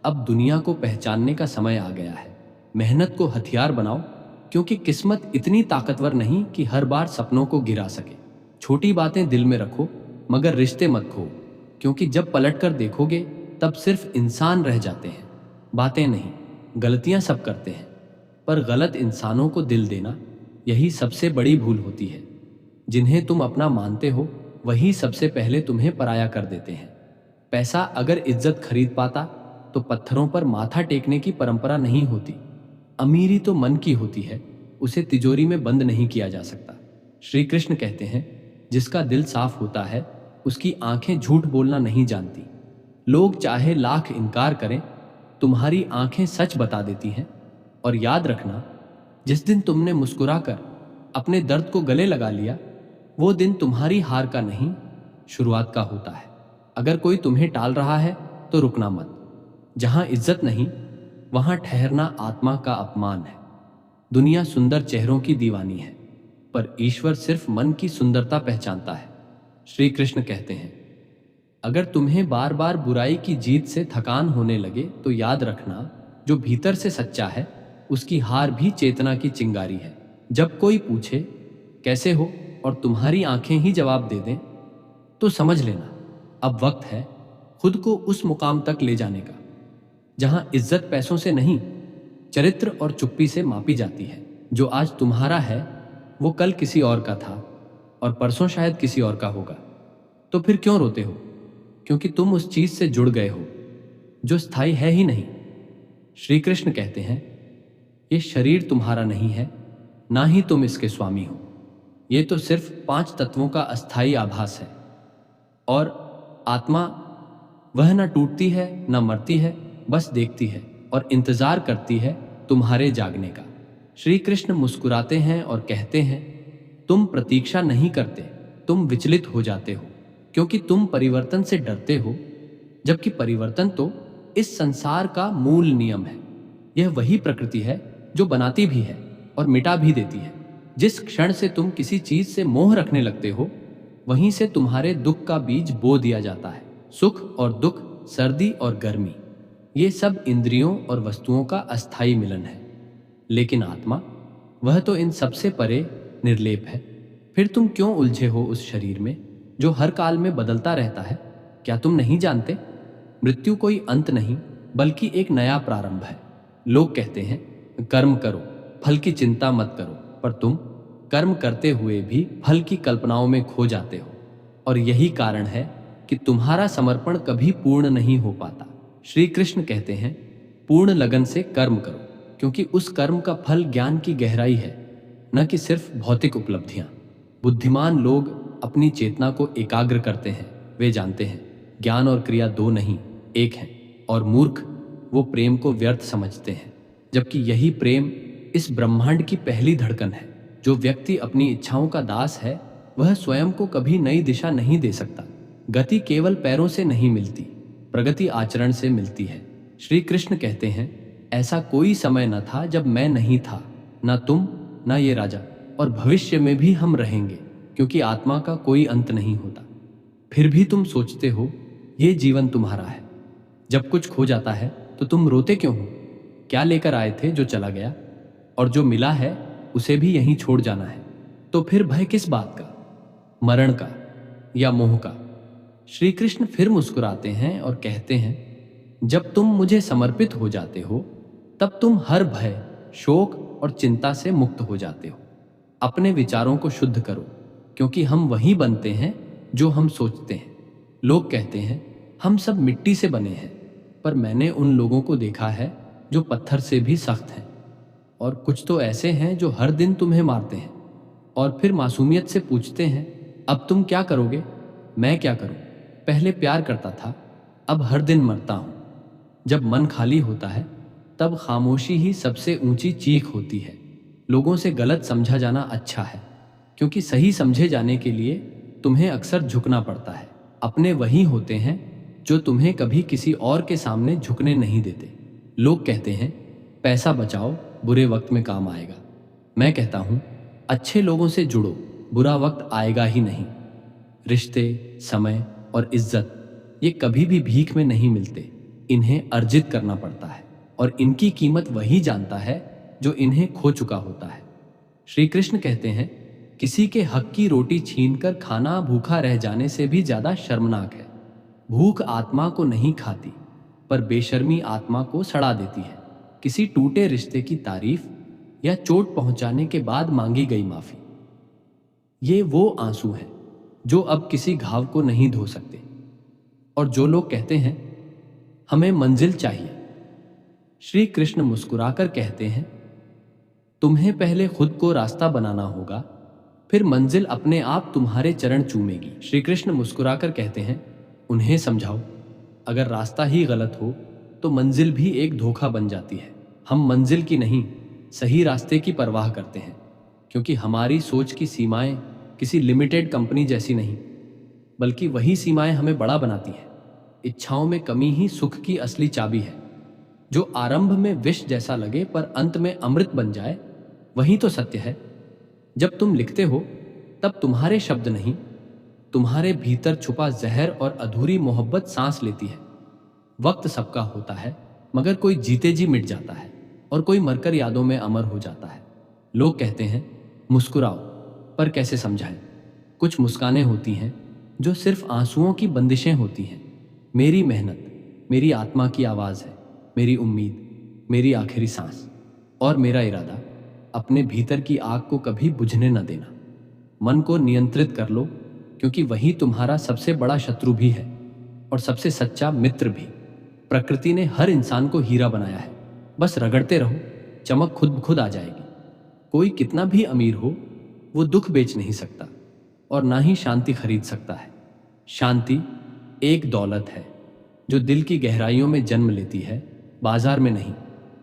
अब दुनिया को पहचानने का समय आ गया है। मेहनत को हथियार बनाओ, क्योंकि किस्मत इतनी ताकतवर नहीं कि हर बार सपनों को गिरा सके। छोटी बातें दिल में रखो, मगर रिश्ते मत खो, क्योंकि जब पलटकर देखोगे तब सिर्फ इंसान रह जाते हैं, बातें नहीं। गलतियां सब करते हैं, पर गलत इंसानों को दिल देना, यही सबसे बड़ी भूल होती है। जिन्हें तुम अपना मानते हो वही सबसे पहले तुम्हें पराया कर देते हैं। पैसा अगर इज्जत खरीद पाता तो पत्थरों पर माथा टेकने की परंपरा नहीं होती। अमीरी तो मन की होती है, उसे तिजोरी में बंद नहीं किया जा सकता। श्री कृष्ण कहते हैं, जिसका दिल साफ होता है उसकी आंखें झूठ बोलना नहीं जानती। लोग चाहे लाख इनकार करें, तुम्हारी आंखें सच बता देती हैं। और याद रखना, जिस दिन तुमने मुस्कुराकर अपने दर्द को गले लगा लिया, वो दिन तुम्हारी हार का नहीं, शुरुआत का होता है। अगर कोई तुम्हें टाल रहा है तो रुकना मत। जहां इज्जत नहीं वहां ठहरना आत्मा का अपमान है। दुनिया सुंदर चेहरों की दीवानी है, पर ईश्वर सिर्फ मन की सुंदरता पहचानता है। श्री कृष्ण कहते हैं, अगर तुम्हें बार बार बुराई की जीत से थकान होने लगे तो याद रखना, जो भीतर से सच्चा है उसकी हार भी चेतना की चिंगारी है। जब कोई पूछे कैसे हो और तुम्हारी आंखें ही जवाब दे दें, तो समझ लेना अब वक्त है खुद को उस मुकाम तक ले जाने का जहां इज्जत पैसों से नहीं, चरित्र और चुप्पी से मापी जाती है। जो आज तुम्हारा है वो कल किसी और का था और परसों शायद किसी और का होगा। तो फिर क्यों रोते हो? क्योंकि तुम उस चीज से जुड़ गए हो जो स्थायी है ही नहीं। श्री कृष्ण कहते हैं, ये शरीर तुम्हारा नहीं है, ना ही तुम इसके स्वामी हो। ये तो सिर्फ 5 तत्वों का अस्थायी आभास है। और आत्मा, वह न टूटती है न मरती है, बस देखती है और इंतजार करती है तुम्हारे जागने का। श्री कृष्ण मुस्कुराते हैं और कहते हैं, तुम प्रतीक्षा नहीं करते, तुम विचलित हो जाते हो क्योंकि तुम परिवर्तन से डरते हो, जबकि परिवर्तन तो इस संसार का मूल नियम है। यह वही प्रकृति है जो बनाती भी है और मिटा भी देती है। जिस क्षण से तुम किसी चीज से मोह रखने लगते हो, वहीं से तुम्हारे दुख का बीज बो दिया जाता है। सुख और दुख, सर्दी और गर्मी, ये सब इंद्रियों और वस्तुओं का अस्थायी मिलन है। लेकिन आत्मा, वह तो इन सबसे परे निर्लेप है। फिर तुम क्यों उलझे हो उस शरीर में जो हर काल में बदलता रहता है? क्या तुम नहीं जानते, मृत्यु कोई अंत नहीं बल्कि एक नया प्रारंभ है। लोग कहते हैं कर्म करो, फल की चिंता मत करो, पर तुम कर्म करते हुए भी फल की कल्पनाओं में खो जाते हो। और यही कारण है कि तुम्हारा समर्पण कभी पूर्ण नहीं हो पाता। श्री कृष्ण कहते हैं, पूर्ण लगन से कर्म करो, क्योंकि उस कर्म का फल ज्ञान की गहराई है, न कि सिर्फ भौतिक उपलब्धियां। बुद्धिमान लोग अपनी चेतना को एकाग्र करते हैं। वे जानते हैं ज्ञान और क्रिया दो नहीं, एक हैं। और मूर्ख, वो प्रेम को व्यर्थ समझते हैं, जबकि यही प्रेम इस ब्रह्मांड की पहली धड़कन है। जो व्यक्ति अपनी इच्छाओं का दास है, वह स्वयं को कभी नई दिशा नहीं दे सकता। गति केवल पैरों से नहीं मिलती, प्रगति आचरण से मिलती है। श्री कृष्ण कहते हैं, ऐसा कोई समय न था जब मैं नहीं था, न तुम, न ये राजा, और भविष्य में भी हम रहेंगे, क्योंकि आत्मा का कोई अंत नहीं होता। फिर भी तुम सोचते हो ये जीवन तुम्हारा है। जब कुछ खो जाता है तो तुम रोते क्यों हो? क्या लेकर आए थे जो चला गया, और जो मिला है उसे भी यहीं छोड़ जाना है। तो फिर भय किस बात का, मरण का या मोह का? श्री कृष्ण फिर मुस्कुराते हैं और कहते हैं, जब तुम मुझे समर्पित हो जाते हो, तब तुम हर भय, शोक और चिंता से मुक्त हो जाते हो। अपने विचारों को शुद्ध करो, क्योंकि हम वही बनते हैं जो हम सोचते हैं। लोग कहते हैं हम सब मिट्टी से बने हैं, पर मैंने उन लोगों को देखा है जो पत्थर से भी सख्त हैं। और कुछ तो ऐसे हैं जो हर दिन तुम्हें मारते हैं और फिर मासूमियत से पूछते हैं, अब तुम क्या करोगे? मैं क्या करूं? पहले प्यार करता था, अब हर दिन मरता हूं। जब मन खाली होता है तब खामोशी ही सबसे ऊंची चीख होती है। लोगों से गलत समझा जाना अच्छा है, क्योंकि सही समझे जाने के लिए तुम्हें अक्सर झुकना पड़ता है। अपने वही होते हैं जो तुम्हें कभी किसी और के सामने झुकने नहीं देते। लोग कहते हैं पैसा बचाओ, बुरे वक्त में काम आएगा। मैं कहता हूं अच्छे लोगों से जुड़ो, बुरा वक्त आएगा ही नहीं। रिश्ते, समय और इज्जत ये कभी भी भीख में नहीं मिलते, इन्हें अर्जित करना पड़ता है, और इनकी कीमत वही जानता है जो इन्हें खो चुका होता है। श्री कृष्ण कहते हैं, किसी के हक की रोटी छीनकर खाना भूखा रह जाने से भी ज्यादा शर्मनाक है। भूख आत्मा को नहीं खाती, पर बेशर्मी आत्मा को सड़ा देती है। किसी टूटे रिश्ते की तारीफ या चोट पहुंचाने के बाद मांगी गई माफी, ये वो आंसू हैं जो अब किसी घाव को नहीं धो सकते। और जो लोग कहते हैं हमें मंजिल चाहिए, श्री कृष्ण मुस्कुराकर कहते हैं, तुम्हें पहले खुद को रास्ता बनाना होगा, फिर मंजिल अपने आप तुम्हारे चरण चूमेगी। श्री कृष्ण मुस्कुराकर कहते हैं, उन्हें समझाओ, अगर रास्ता ही गलत हो तो मंजिल भी एक धोखा बन जाती है। हम मंजिल की नहीं, सही रास्ते की परवाह करते हैं, क्योंकि हमारी सोच की सीमाएं किसी लिमिटेड कंपनी जैसी नहीं, बल्कि वही सीमाएं हमें बड़ा बनाती हैं। इच्छाओं में कमी ही सुख की असली चाबी है। जो आरंभ में विष जैसा लगे पर अंत में अमृत बन जाए, वही तो सत्य है। जब तुम लिखते हो तब तुम्हारे शब्द नहीं, तुम्हारे भीतर छुपा जहर और अधूरी मोहब्बत सांस लेती है। वक्त सबका होता है, मगर कोई जीते जी मिट जाता है और कोई मरकर यादों में अमर हो जाता है। लोग कहते हैं मुस्कुराओ, पर कैसे समझाएं? कुछ मुस्कानें होती हैं जो सिर्फ आंसुओं की बंदिशें होती हैं। मेरी मेहनत, मेरी आत्मा की आवाज़ है, मेरी उम्मीद, मेरी आखिरी सांस और मेरा इरादा, अपने भीतर की आग को कभी बुझने न देना। मन को नियंत्रित कर लो, क्योंकि वही तुम्हारा सबसे बड़ा शत्रु भी है और सबसे सच्चा मित्र भी। प्रकृति ने हर इंसान को हीरा बनाया है, बस रगड़ते रहो, चमक खुद ब खुद आ जाएगी। कोई कितना भी अमीर हो, वो दुख बेच नहीं सकता और ना ही शांति खरीद सकता है। शांति एक दौलत है जो दिल की गहराइयों में जन्म लेती है, बाजार में नहीं।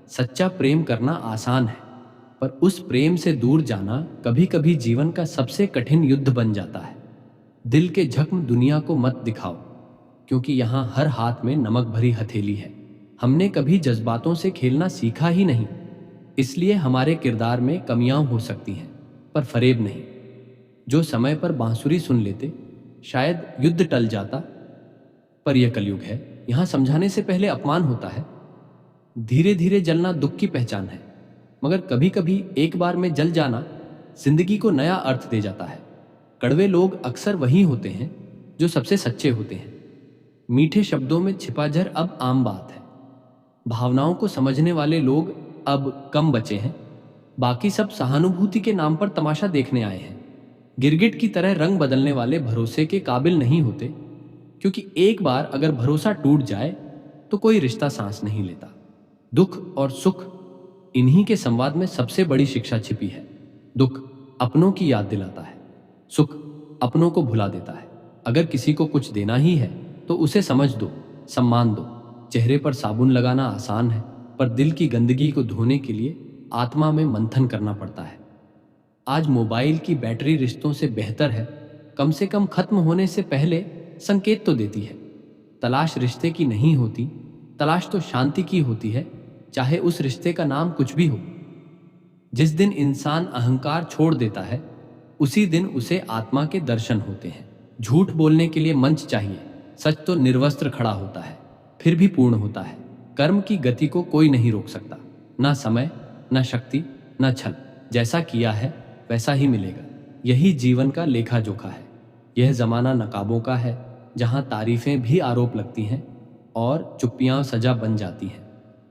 सच्चा प्रेम करना आसान है, पर उस प्रेम से दूर जाना कभी कभी जीवन का सबसे कठिन युद्ध बन जाता है। दिल के जख्म दुनिया को मत दिखाओ, क्योंकि यहाँ हर हाथ में नमक भरी हथेली है। हमने कभी जज्बातों से खेलना सीखा ही नहीं, इसलिए हमारे किरदार में कमियां हो सकती हैं, पर फरेब नहीं। जो समय पर बांसुरी सुन लेते, शायद युद्ध टल जाता। पर यह कलयुग है, यहाँ समझाने से पहले अपमान होता है। धीरे धीरे जलना दुख की पहचान है, मगर कभी कभी एक बार में जल जाना जिंदगी को नया अर्थ दे जाता है। कड़वे लोग अक्सर वही होते हैं जो सबसे सच्चे होते हैं। मीठे शब्दों में छिपा जहर अब आम बात है। भावनाओं को समझने वाले लोग अब कम बचे हैं, बाकी सब सहानुभूति के नाम पर तमाशा देखने आए हैं। गिरगिट की तरह रंग बदलने वाले भरोसे के काबिल नहीं होते, क्योंकि एक बार अगर भरोसा टूट जाए तो कोई रिश्ता सांस नहीं लेता। दुख और सुख, इन्हीं के संवाद में सबसे बड़ी शिक्षा छिपी है। दुख अपनों की याद दिलाता है, सुख अपनों को भुला देता है। अगर किसी को कुछ देना ही है तो उसे समझ दो, सम्मान दो। चेहरे पर साबुन लगाना आसान है, पर दिल की गंदगी को धोने के लिए आत्मा में मंथन करना पड़ता है। आज मोबाइल की बैटरी रिश्तों से बेहतर है, कम से कम खत्म होने से पहले संकेत तो देती है। तलाश रिश्ते की नहीं होती, तलाश तो शांति की होती है, चाहे उस रिश्ते का नाम कुछ भी हो। जिस दिन इंसान अहंकार छोड़ देता है, उसी दिन उसे आत्मा के दर्शन होते हैं। झूठ बोलने के लिए मंच चाहिए, सच तो निर्वस्त्र खड़ा होता है, फिर भी पूर्ण होता है। कर्म की गति को कोई नहीं रोक सकता, ना समय, ना शक्ति, ना छल। जैसा किया है वैसा ही मिलेगा, यही जीवन का लेखा जोखा है। यह जमाना नकाबों का है, जहां तारीफें भी आरोप लगती हैं और चुप्पियां सजा बन जाती हैं।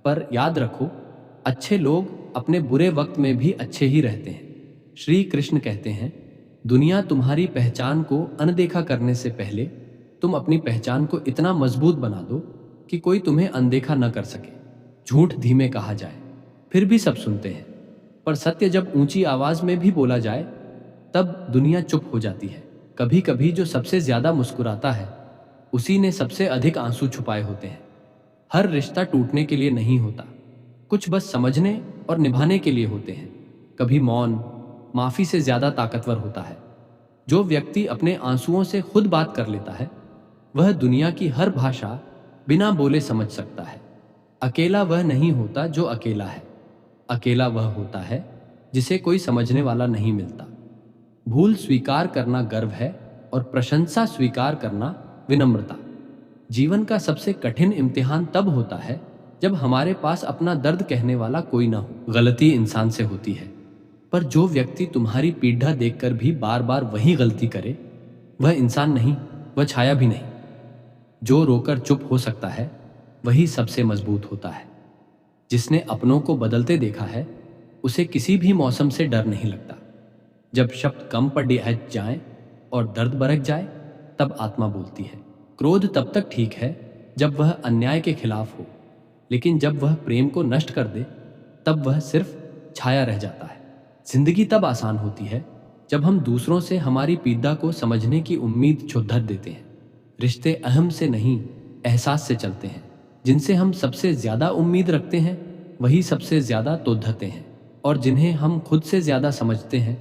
पर याद रखो, अच्छे लोग अपने बुरे वक्त में भी अच्छे ही रहते हैं। श्री कृष्ण कहते हैं, दुनिया तुम्हारी पहचान को अनदेखा करने से पहले तुम अपनी पहचान को इतना मजबूत बना दो कि कोई तुम्हें अनदेखा न कर सके। झूठ धीमे कहा जाए, फिर भी सब सुनते हैं, पर सत्य जब ऊंची आवाज में भी बोला जाए तब दुनिया चुप हो जाती है। कभी कभी जो सबसे ज्यादा मुस्कुराता है, उसी ने सबसे अधिक आंसू छुपाए होते हैं। हर रिश्ता टूटने के लिए नहीं होता, कुछ बस समझने और निभाने के लिए होते हैं। कभी मौन माफी से ज्यादा ताकतवर होता है। जो व्यक्ति अपने आंसुओं से खुद बात कर लेता है, वह दुनिया की हर भाषा बिना बोले समझ सकता है। अकेला वह नहीं होता जो अकेला है, अकेला वह होता है जिसे कोई समझने वाला नहीं मिलता। भूल स्वीकार करना गर्व है और प्रशंसा स्वीकार करना विनम्रता। जीवन का सबसे कठिन इम्तिहान तब होता है जब हमारे पास अपना दर्द कहने वाला कोई ना हो। गलती इंसान से होती है, पर जो व्यक्ति तुम्हारी पीड़ा देखकर भी बार बार वही गलती करे, वह इंसान नहीं, वह छाया भी नहीं। जो रोकर चुप हो सकता है, वही सबसे मजबूत होता है। जिसने अपनों को बदलते देखा है, उसे किसी भी मौसम से डर नहीं लगता। जब शब्द कम पड़ जाएं और दर्द बरक जाए, तब आत्मा बोलती है। क्रोध तब तक ठीक है जब वह अन्याय के खिलाफ हो, लेकिन जब वह प्रेम को नष्ट कर दे, तब वह सिर्फ छाया रह जाता है। जिंदगी तब आसान होती है जब हम दूसरों से हमारी पीड़ा को समझने की उम्मीद धर देते हैं। रिश्ते अहम से नहीं, एहसास से चलते हैं। जिनसे हम सबसे ज्यादा उम्मीद रखते हैं, वही सबसे ज्यादा धरते हैं, और जिन्हें हम खुद से ज्यादा समझते हैं,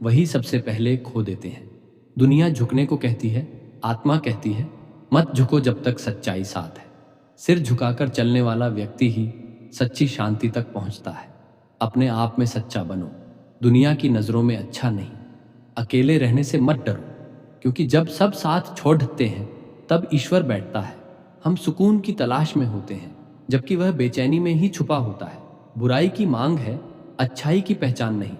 वही सबसे पहले खो देते हैं। दुनिया झुकने को कहती है, आत्मा कहती है, मत झुको जब तक सच्चाई साथ है। सिर झुकाकर चलने वाला व्यक्ति ही सच्ची शांति तक पहुंचता है। अपने आप में सच्चा बनो, दुनिया की नज़रों में अच्छा नहीं। अकेले रहने से मत डरो, क्योंकि जब सब साथ छोड़ते हैं तब ईश्वर बैठता है। हम सुकून की तलाश में होते हैं, जबकि वह बेचैनी में ही छुपा होता है। बुराई की मांग है, अच्छाई की पहचान नहीं।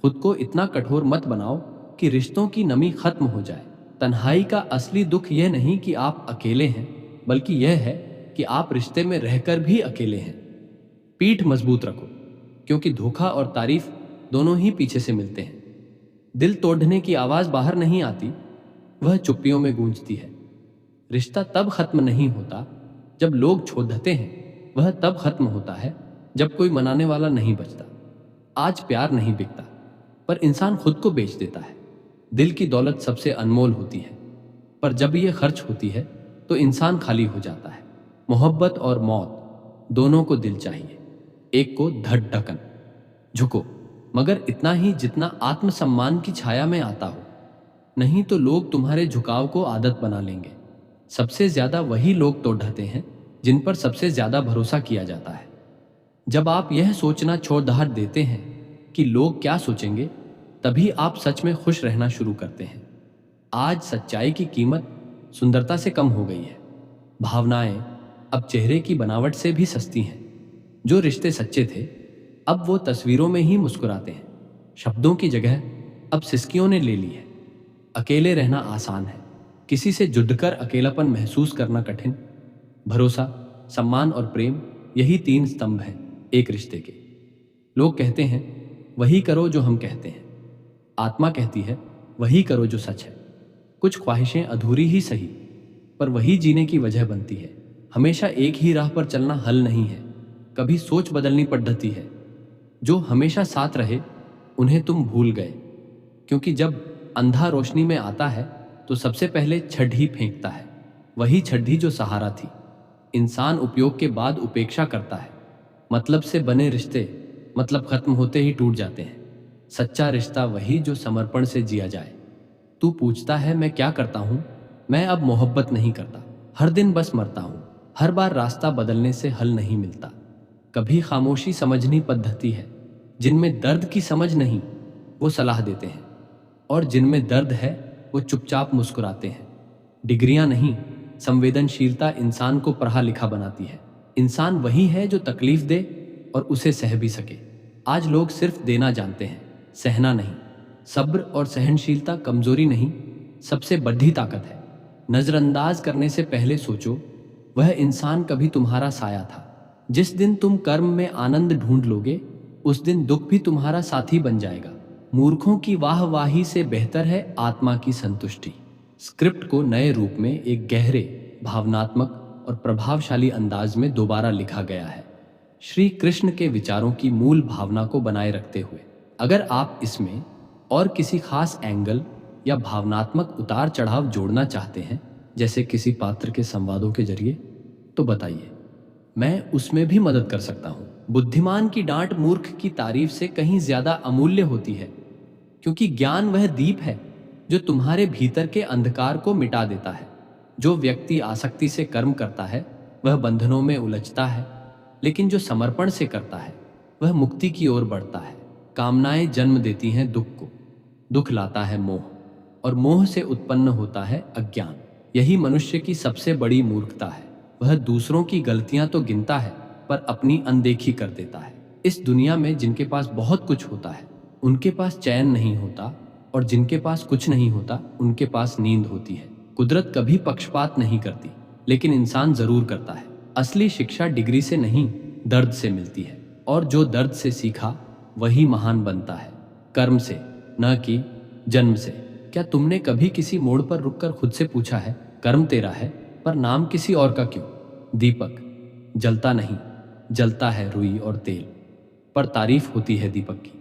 खुद को इतना कठोर मत बनाओ कि रिश्तों की नमी खत्म हो जाए। तन्हाई का असली दुख यह नहीं कि आप अकेले हैं, बल्कि यह है कि आप रिश्ते में रहकर भी अकेले हैं। पीठ मजबूत रखो, क्योंकि धोखा और तारीफ दोनों ही पीछे से मिलते हैं। दिल तोड़ने की आवाज बाहर नहीं आती, वह चुप्पियों में गूंजती है। रिश्ता तब खत्म नहीं होता जब लोग छोड़ते हैं, वह तब खत्म होता है जब कोई मनाने वाला नहीं बचता। आज प्यार नहीं बिकता, पर इंसान खुद को बेच देता है। दिल की दौलत सबसे अनमोल होती है, पर जब यह खर्च होती है तो इंसान खाली हो जाता है। मोहब्बत और मौत दोनों को दिल चाहिए, एक को धड़ ढकन। झुको, मगर इतना ही जितना आत्मसम्मान की छाया में आता हो, नहीं तो लोग तुम्हारे झुकाव को आदत बना लेंगे। सबसे ज्यादा वही लोग तो ढहते हैं जिन पर सबसे ज्यादा भरोसा किया जाता है। जब आप यह सोचना छोड़ देते हैं कि लोग क्या सोचेंगे, तभी आप सच में खुश रहना शुरू करते हैं। आज सच्चाई की कीमत सुंदरता से कम हो गई है। भावनाएं अब चेहरे की बनावट से भी सस्ती हैं। जो रिश्ते सच्चे थे, अब वो तस्वीरों में ही मुस्कुराते हैं। शब्दों की जगह अब सिसकियों ने ले ली है। अकेले रहना आसान है, किसी से जुड़कर अकेलापन महसूस करना कठिन। भरोसा, सम्मान और प्रेम, यही 3 स्तंभ हैं एक रिश्ते के। लोग कहते हैं वही करो जो हम कहते हैं, आत्मा कहती है वही करो जो सच है। कुछ ख्वाहिशें अधूरी ही सही, पर वही जीने की वजह बनती है। हमेशा एक ही राह पर चलना हल नहीं है, कभी सोच बदलनी पड़ती है। जो हमेशा साथ रहे उन्हें तुम भूल गए, क्योंकि जब अंधा रोशनी में आता है तो सबसे पहले छड़ी फेंकता है, वही छड़ी जो सहारा थी। इंसान उपयोग के बाद उपेक्षा करता है। मतलब से बने रिश्ते मतलब खत्म होते ही टूट जाते हैं। सच्चा रिश्ता वही जो समर्पण से जिया जाए। तू पूछता है मैं क्या करता हूँ, मैं अब मोहब्बत नहीं करता, हर दिन बस मरता हूँ। हर बार रास्ता बदलने से हल नहीं मिलता। कभी खामोशी समझनी पद्धति है। जिनमें दर्द की समझ नहीं वो सलाह देते हैं, और जिनमें दर्द है वो चुपचाप मुस्कुराते हैं। डिग्रियां नहीं, संवेदनशीलता इंसान को पढ़ा लिखा बनाती है। इंसान वही है जो तकलीफ दे और उसे सह भी सके। आज लोग सिर्फ देना जानते हैं, सहना नहीं। सब्र और सहनशीलता कमजोरी नहीं, सबसे बड़ी ताकत है। नजरअंदाज करने से पहले सोचो, वह इंसान कभी तुम्हारा साया था। जिस दिन तुम कर्म में आनंद ढूंढ लोगे, उस दिन दुख भी तुम्हारा साथी बन जाएगा। मूर्खों की वाहवाही से बेहतर है आत्मा की संतुष्टि। स्क्रिप्ट को नए रूप में एक गहरे, भावनात्मक और प्रभावशाली अंदाज में दोबारा लिखा गया है, श्री कृष्ण के विचारों की मूल भावना को बनाए रखते हुए। अगर आप इसमें और किसी खास एंगल या भावनात्मक उतार चढ़ाव जोड़ना चाहते हैं, जैसे किसी पात्र के संवादों के जरिए, तो बताइए, मैं उसमें भी मदद कर सकता हूँ। बुद्धिमान की डांट मूर्ख की तारीफ से कहीं ज्यादा अमूल्य होती है, क्योंकि ज्ञान वह दीप है जो तुम्हारे भीतर के अंधकार को मिटा देता है। जो व्यक्ति आसक्ति से कर्म करता है वह बंधनों में उलझता है, लेकिन जो समर्पण से करता है वह मुक्ति की ओर बढ़ता है। कामनाएं जन्म देती हैं दुख को, दुख लाता है मोह, और मोह से उत्पन्न होता है अज्ञान। यही मनुष्य की सबसे बड़ी मूर्खता है। वह दूसरों की गलतियां तो गिनता है, पर अपनी अनदेखी कर देता है। इस दुनिया में जिनके पास बहुत कुछ होता है उनके पास चैन नहीं होता, और जिनके पास कुछ नहीं होता उनके पास नींद होती है। कुदरत कभी पक्षपात नहीं करती, लेकिन इंसान जरूर करता है। असली शिक्षा डिग्री से नहीं, दर्द से मिलती है, और जो दर्द से सीखा वही महान बनता है। कर्म से, न कि जन्म से। क्या तुमने कभी किसी मोड़ पर रुककर खुद से पूछा है, कर्म तेरा है पर नाम किसी और का क्यों? दीपक जलता नहीं, जलता है रुई और तेल, पर तारीफ होती है दीपक की।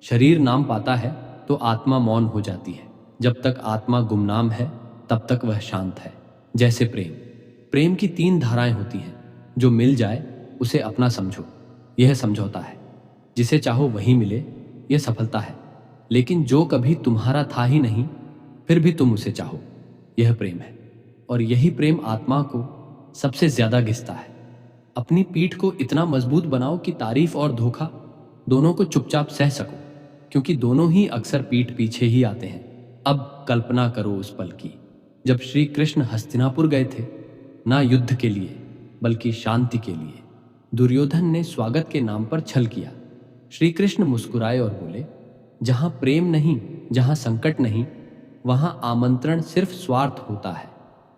शरीर नाम पाता है तो आत्मा मौन हो जाती है। जब तक आत्मा गुमनाम है तब तक वह शांत है। जैसे प्रेम। प्रेम की 3 धाराएं होती हैं। जो मिल जाए उसे अपना समझो, यह समझौता है। जिसे चाहो वही मिले, यह सफलता है। लेकिन जो कभी तुम्हारा था ही नहीं, फिर भी तुम उसे चाहो, यह प्रेम है। और यही प्रेम आत्मा को सबसे ज्यादा घिसता है। अपनी पीठ को इतना मजबूत बनाओ कि तारीफ और धोखा दोनों को चुपचाप सह सको, क्योंकि दोनों ही अक्सर पीठ पीछे ही आते हैं। अब कल्पना करो उस पल की जब श्री कृष्ण हस्तिनापुर गए थे, ना युद्ध के लिए बल्कि शांति के लिए। दुर्योधन ने स्वागत के नाम पर छल किया। श्री कृष्ण मुस्कुराए और बोले, जहां प्रेम नहीं, जहां संकट नहीं, वहां आमंत्रण सिर्फ स्वार्थ होता है,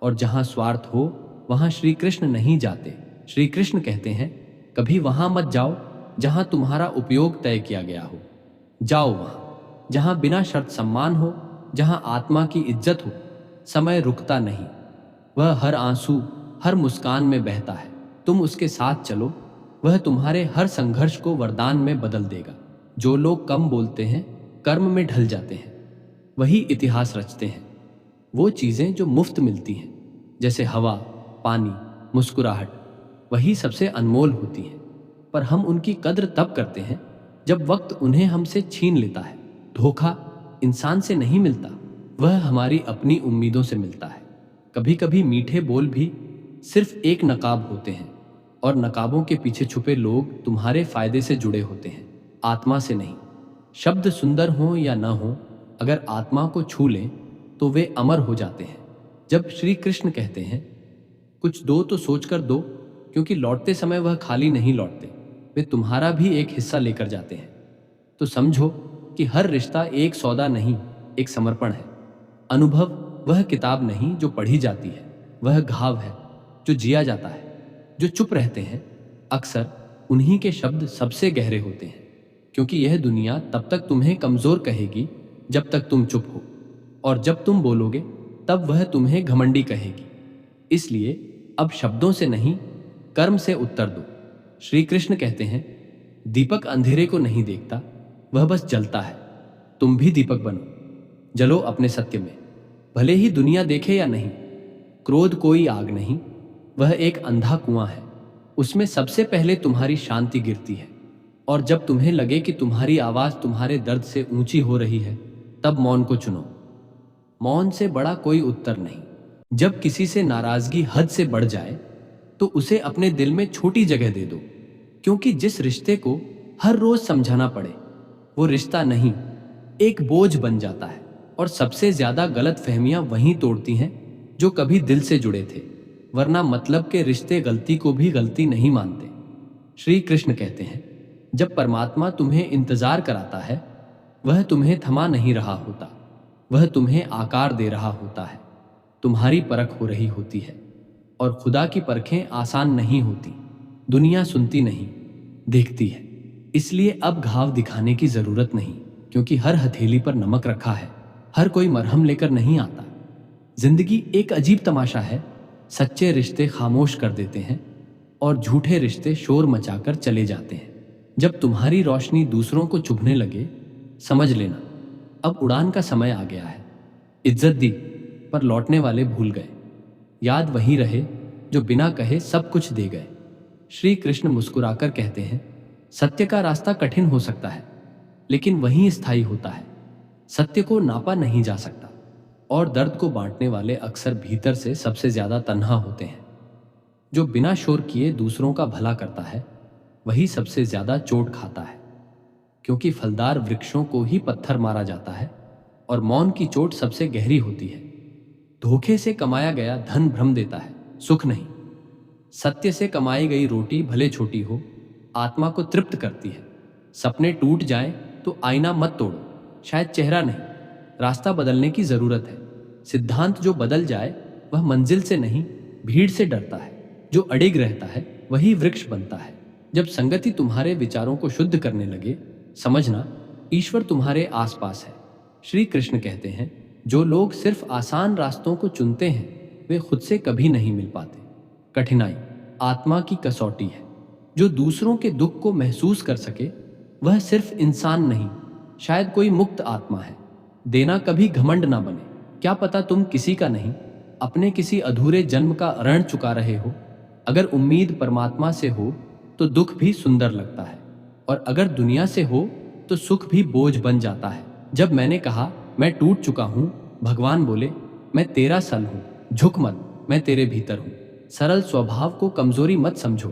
और जहां स्वार्थ हो वहां श्री कृष्ण नहीं जाते। श्री कृष्ण कहते हैं, कभी वहां मत जाओ जहां तुम्हारा उपयोग तय किया गया हो। जाओ वहां जहां बिना शर्त सम्मान हो, जहां आत्मा की इज्जत हो। समय रुकता नहीं, वह हर आंसू, हर मुस्कान में बहता है। तुम उसके साथ चलो, वह तुम्हारे हर संघर्ष को वरदान में बदल देगा। जो लोग कम बोलते हैं, कर्म में ढल जाते हैं, वही इतिहास रचते हैं। वो चीजें जो मुफ्त मिलती हैं, जैसे हवा, पानी, मुस्कुराहट, वही सबसे अनमोल होती हैं। पर हम उनकी कद्र तब करते हैं जब वक्त उन्हें हमसे छीन लेता है। धोखा इंसान से नहीं मिलता, वह हमारी अपनी उम्मीदों से मिलता है। कभी कभी मीठे बोल भी सिर्फ एक नकाब होते हैं, और नकाबों के पीछे छुपे लोग तुम्हारे फायदे से जुड़े होते हैं, आत्मा से नहीं। शब्द सुंदर हों या न हों, अगर आत्मा को छू लें तो वे अमर हो जाते हैं। जब श्री कृष्ण कहते हैं, कुछ दो तो सोचकर दो, क्योंकि लौटते समय वह खाली नहीं लौटते, वे तुम्हारा भी एक हिस्सा लेकर जाते हैं, तो समझो कि हर रिश्ता एक सौदा नहीं, एक समर्पण है। अनुभव वह किताब नहीं जो पढ़ी जाती है, वह घाव है जो जिया जाता है। जो चुप रहते हैं, अक्सर उन्हीं के शब्द सबसे गहरे होते हैं, क्योंकि यह दुनिया तब तक तुम्हें कमजोर कहेगी जब तक तुम चुप हो, और जब तुम बोलोगे तब वह तुम्हें घमंडी कहेगी। इसलिए अब शब्दों से नहीं, कर्म से उत्तर दो। श्री कृष्ण कहते हैं, दीपक अंधेरे को नहीं देखता, वह बस जलता है। तुम भी दीपक बनो, जलो अपने सत्य में, भले ही दुनिया देखे या नहीं। क्रोध कोई आग नहीं, वह एक अंधा कुआं है। उसमें सबसे पहले तुम्हारी शांति गिरती है, और जब तुम्हें लगे कि तुम्हारी आवाज तुम्हारे दर्द से ऊंची हो रही है, तब मौन को चुनो। मौन से बड़ा कोई उत्तर नहीं। जब किसी से नाराजगी हद से बढ़ जाए, तो उसे अपने दिल में छोटी जगह दे दो, क्योंकि जिस रिश्ते को हर रोज समझाना पड़े, वो रिश्ता नहीं, एक बोझ बन जाता है। और सबसे ज्यादा गलत फहमियां वहीं तोड़ती हैं जो कभी दिल से जुड़े थे, वरना मतलब के रिश्ते गलती को भी गलती नहीं मानते। श्री कृष्ण कहते हैं, जब परमात्मा तुम्हें इंतजार कराता है, वह तुम्हें थमा नहीं रहा होता, वह तुम्हें आकार दे रहा होता है। तुम्हारी परख हो रही होती है, और खुदा की परखें आसान नहीं होती। दुनिया सुनती नहीं, देखती है। इसलिए अब घाव दिखाने की जरूरत नहीं, क्योंकि हर हथेली पर नमक रखा है। हर कोई मरहम लेकर नहीं आता। जिंदगी एक अजीब तमाशा है। सच्चे रिश्ते खामोश कर देते हैं, और झूठे रिश्ते शोर मचाकर चले जाते हैं। जब तुम्हारी रोशनी दूसरों को चुभने लगे, समझ लेना अब उड़ान का समय आ गया है। इज्जत दी पर लौटने वाले भूल गए। याद वही रहे जो बिना कहे सब कुछ दे गए। श्री कृष्ण मुस्कुराकर कहते हैं, सत्य का रास्ता कठिन हो सकता है, लेकिन वहीं स्थायी होता है। सत्य को नापा नहीं जा सकता, और दर्द को बांटने वाले अक्सर भीतर से सबसे ज्यादा तन्हा होते हैं। जो बिना शोर किए दूसरों का भला करता है, वही सबसे ज्यादा चोट खाता है, क्योंकि फलदार वृक्षों को ही पत्थर मारा जाता है, और मौन की चोट सबसे गहरी होती है। धोखे से कमाया गया धन भ्रम देता है, सुख नहीं। सत्य से कमाई गई रोटी भले छोटी हो, आत्मा को तृप्त करती है। सपने टूट जाएं तो आईना मत तोड़ो, शायद चेहरा नहीं, रास्ता बदलने की जरूरत है। सिद्धांत जो बदल जाए वह मंजिल से नहीं, भीड़ से डरता है। जो अडिग रहता है वही वृक्ष बनता है। जब संगति तुम्हारे विचारों को शुद्ध करने लगे, समझना ईश्वर तुम्हारे आसपास है। श्री कृष्ण कहते हैं, जो लोग सिर्फ आसान रास्तों को चुनते हैं, वे खुद से कभी नहीं मिल पाते। कठिनाई आत्मा की कसौटी है। जो दूसरों के दुख को महसूस कर सके, वह सिर्फ इंसान नहीं, शायद कोई मुक्त आत्मा है। देना कभी घमंड ना बने। क्या पता तुम किसी का नहीं, अपने किसी अधूरे जन्म का ऋण चुका रहे हो। अगर उम्मीद परमात्मा से हो तो दुख भी सुंदर लगता है, और अगर दुनिया से हो तो सुख भी बोझ बन जाता है। जब मैंने कहा मैं टूट चुका हूं, भगवान बोले, मैं तेरा सल हूं, झुक मत, मैं तेरे भीतर हूं। सरल स्वभाव को कमजोरी मत समझो,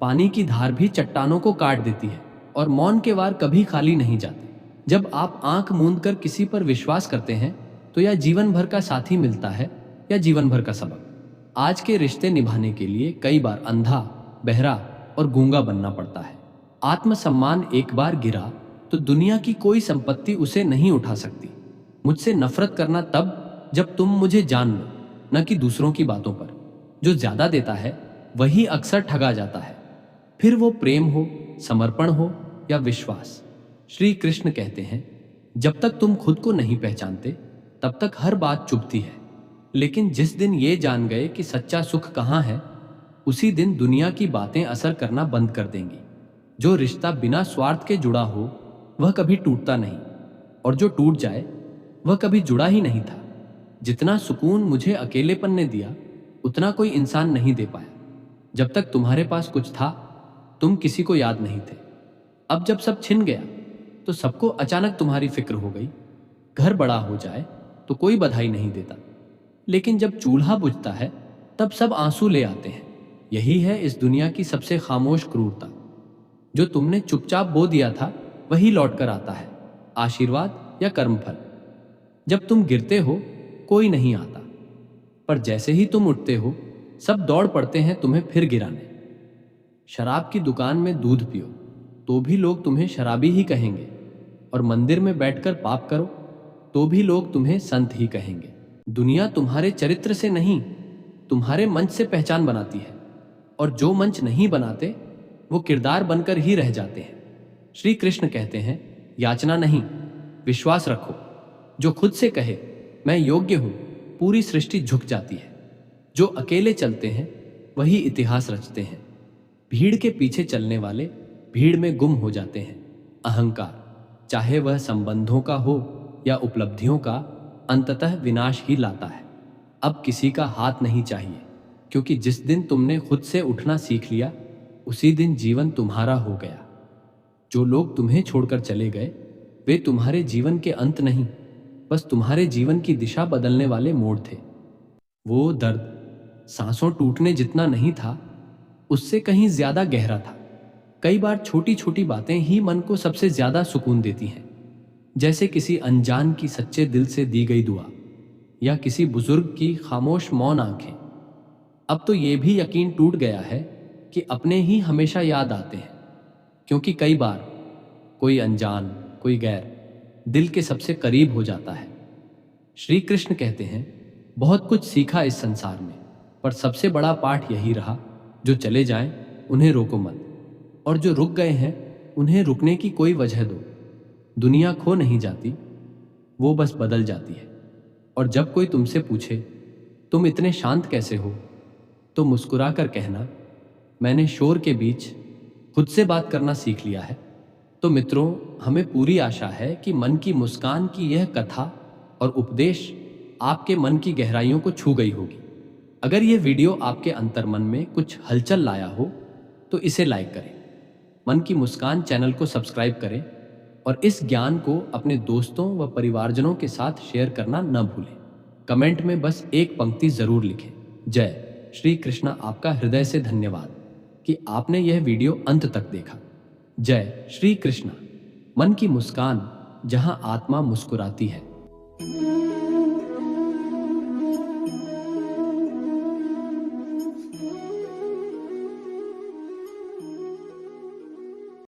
पानी की धार भी चट्टानों को काट देती है और मौन के वार कभी खाली नहीं जाते। जब आप आंख मूंद कर किसी पर विश्वास करते हैं तो या जीवन भर का साथी मिलता है या जीवन भर का सबक। आज के रिश्ते निभाने के लिए कई बार अंधा, बहरा और गूंगा बनना पड़ता है। आत्मसम्मान एक बार गिरा तो दुनिया की कोई संपत्ति उसे नहीं उठा सकती। मुझसे नफरत करना तब जब तुम मुझे जान लो, न कि दूसरों की बातों पर। जो ज्यादा देता है वही अक्सर ठगा जाता है, फिर वो प्रेम हो, समर्पण हो या विश्वास। श्री कृष्ण कहते हैं, जब तक तुम खुद को नहीं पहचानते तब तक हर बात चुभती है, लेकिन जिस दिन ये जान गए कि सच्चा सुख कहाँ है, उसी दिन दुनिया की बातें असर करना बंद कर देंगी। जो रिश्ता बिना स्वार्थ के जुड़ा हो वह कभी टूटता नहीं, और जो टूट जाए वह कभी जुड़ा ही नहीं था। जितना सुकून मुझे अकेलेपन ने दिया उतना कोई इंसान नहीं दे पाया। जब तक तुम्हारे पास कुछ था तुम किसी को याद नहीं थे। अब जब सब छिन गया तो सबको अचानक तुम्हारी फिक्र हो गई। घर बड़ा हो जाए तो कोई बधाई नहीं देता, लेकिन जब चूल्हा बुझता है तब सब आंसू ले आते हैं। यही है इस दुनिया की सबसे खामोश क्रूरता। जो तुमने चुपचाप बो दिया था वही लौट कर आता है, आशीर्वाद या कर्मफल। जब तुम गिरते हो कोई नहीं आता, पर जैसे ही तुम उठते हो सब दौड़ पड़ते हैं तुम्हें फिर गिराने। शराब की दुकान में दूध पियो तो भी लोग तुम्हें शराबी ही कहेंगे, और मंदिर में बैठकर पाप करो तो भी लोग तुम्हें संत ही कहेंगे। दुनिया तुम्हारे चरित्र से नहीं, तुम्हारे मंच से पहचान बनाती है, और जो मंच नहीं बनाते वो किरदार बनकर ही रह जाते हैं। श्री कृष्ण कहते हैं, याचना नहीं, विश्वास रखो। जो खुद से कहे मैं योग्य हूं, पूरी सृष्टि झुक जाती है। जो अकेले चलते हैं वही इतिहास रचते हैं। भीड़ के पीछे चलने वाले भीड़ में गुम हो जाते हैं। अहंकार, चाहे वह संबंधों का हो या उपलब्धियों का, अंततः विनाश ही लाता है। अब किसी का हाथ नहीं चाहिए, क्योंकि जिस दिन तुमने खुद से उठना सीख लिया उसी दिन जीवन तुम्हारा हो गया। जो लोग तुम्हें छोड़कर चले गए वे तुम्हारे जीवन के अंत नहीं, बस तुम्हारे जीवन की दिशा बदलने वाले मोड़ थे। वो दर्द सांसों टूटने जितना नहीं था, उससे कहीं ज्यादा गहरा था। कई बार छोटी छोटी बातें ही मन को सबसे ज्यादा सुकून देती हैं, जैसे किसी अनजान की सच्चे दिल से दी गई दुआ या किसी बुजुर्ग की खामोश मौन आंखें। अब तो ये भी यकीन टूट गया है कि अपने ही हमेशा याद आते हैं, क्योंकि कई बार कोई अनजान, कोई गैर दिल के सबसे करीब हो जाता है। श्री कृष्ण कहते हैं, बहुत कुछ सीखा इस संसार में, पर सबसे बड़ा पाठ यही रहा, जो चले जाएं उन्हें रोको मत, और जो रुक गए हैं उन्हें रुकने की कोई वजह दो। दुनिया खो नहीं जाती, वो बस बदल जाती है। और जब कोई तुमसे पूछे तुम इतने शांत कैसे हो, तो मुस्कुरा कर कहना, मैंने शोर के बीच खुद से बात करना सीख लिया है। तो मित्रों, हमें पूरी आशा है कि मन की मुस्कान की यह कथा और उपदेश आपके मन की गहराइयों को छू गई होगी। अगर यह वीडियो आपके अंतर्मन में कुछ हलचल लाया हो तो इसे लाइक करें, मन की मुस्कान चैनल को सब्सक्राइब करें, और इस ज्ञान को अपने दोस्तों व परिवारजनों के साथ शेयर करना न भूलें। कमेंट में बस एक पंक्ति जरूर लिखें, जय श्री कृष्ण। आपका हृदय से धन्यवाद कि आपने यह वीडियो अंत तक देखा। जय श्री कृष्ण। मन की मुस्कान, जहां आत्मा मुस्कुराती है।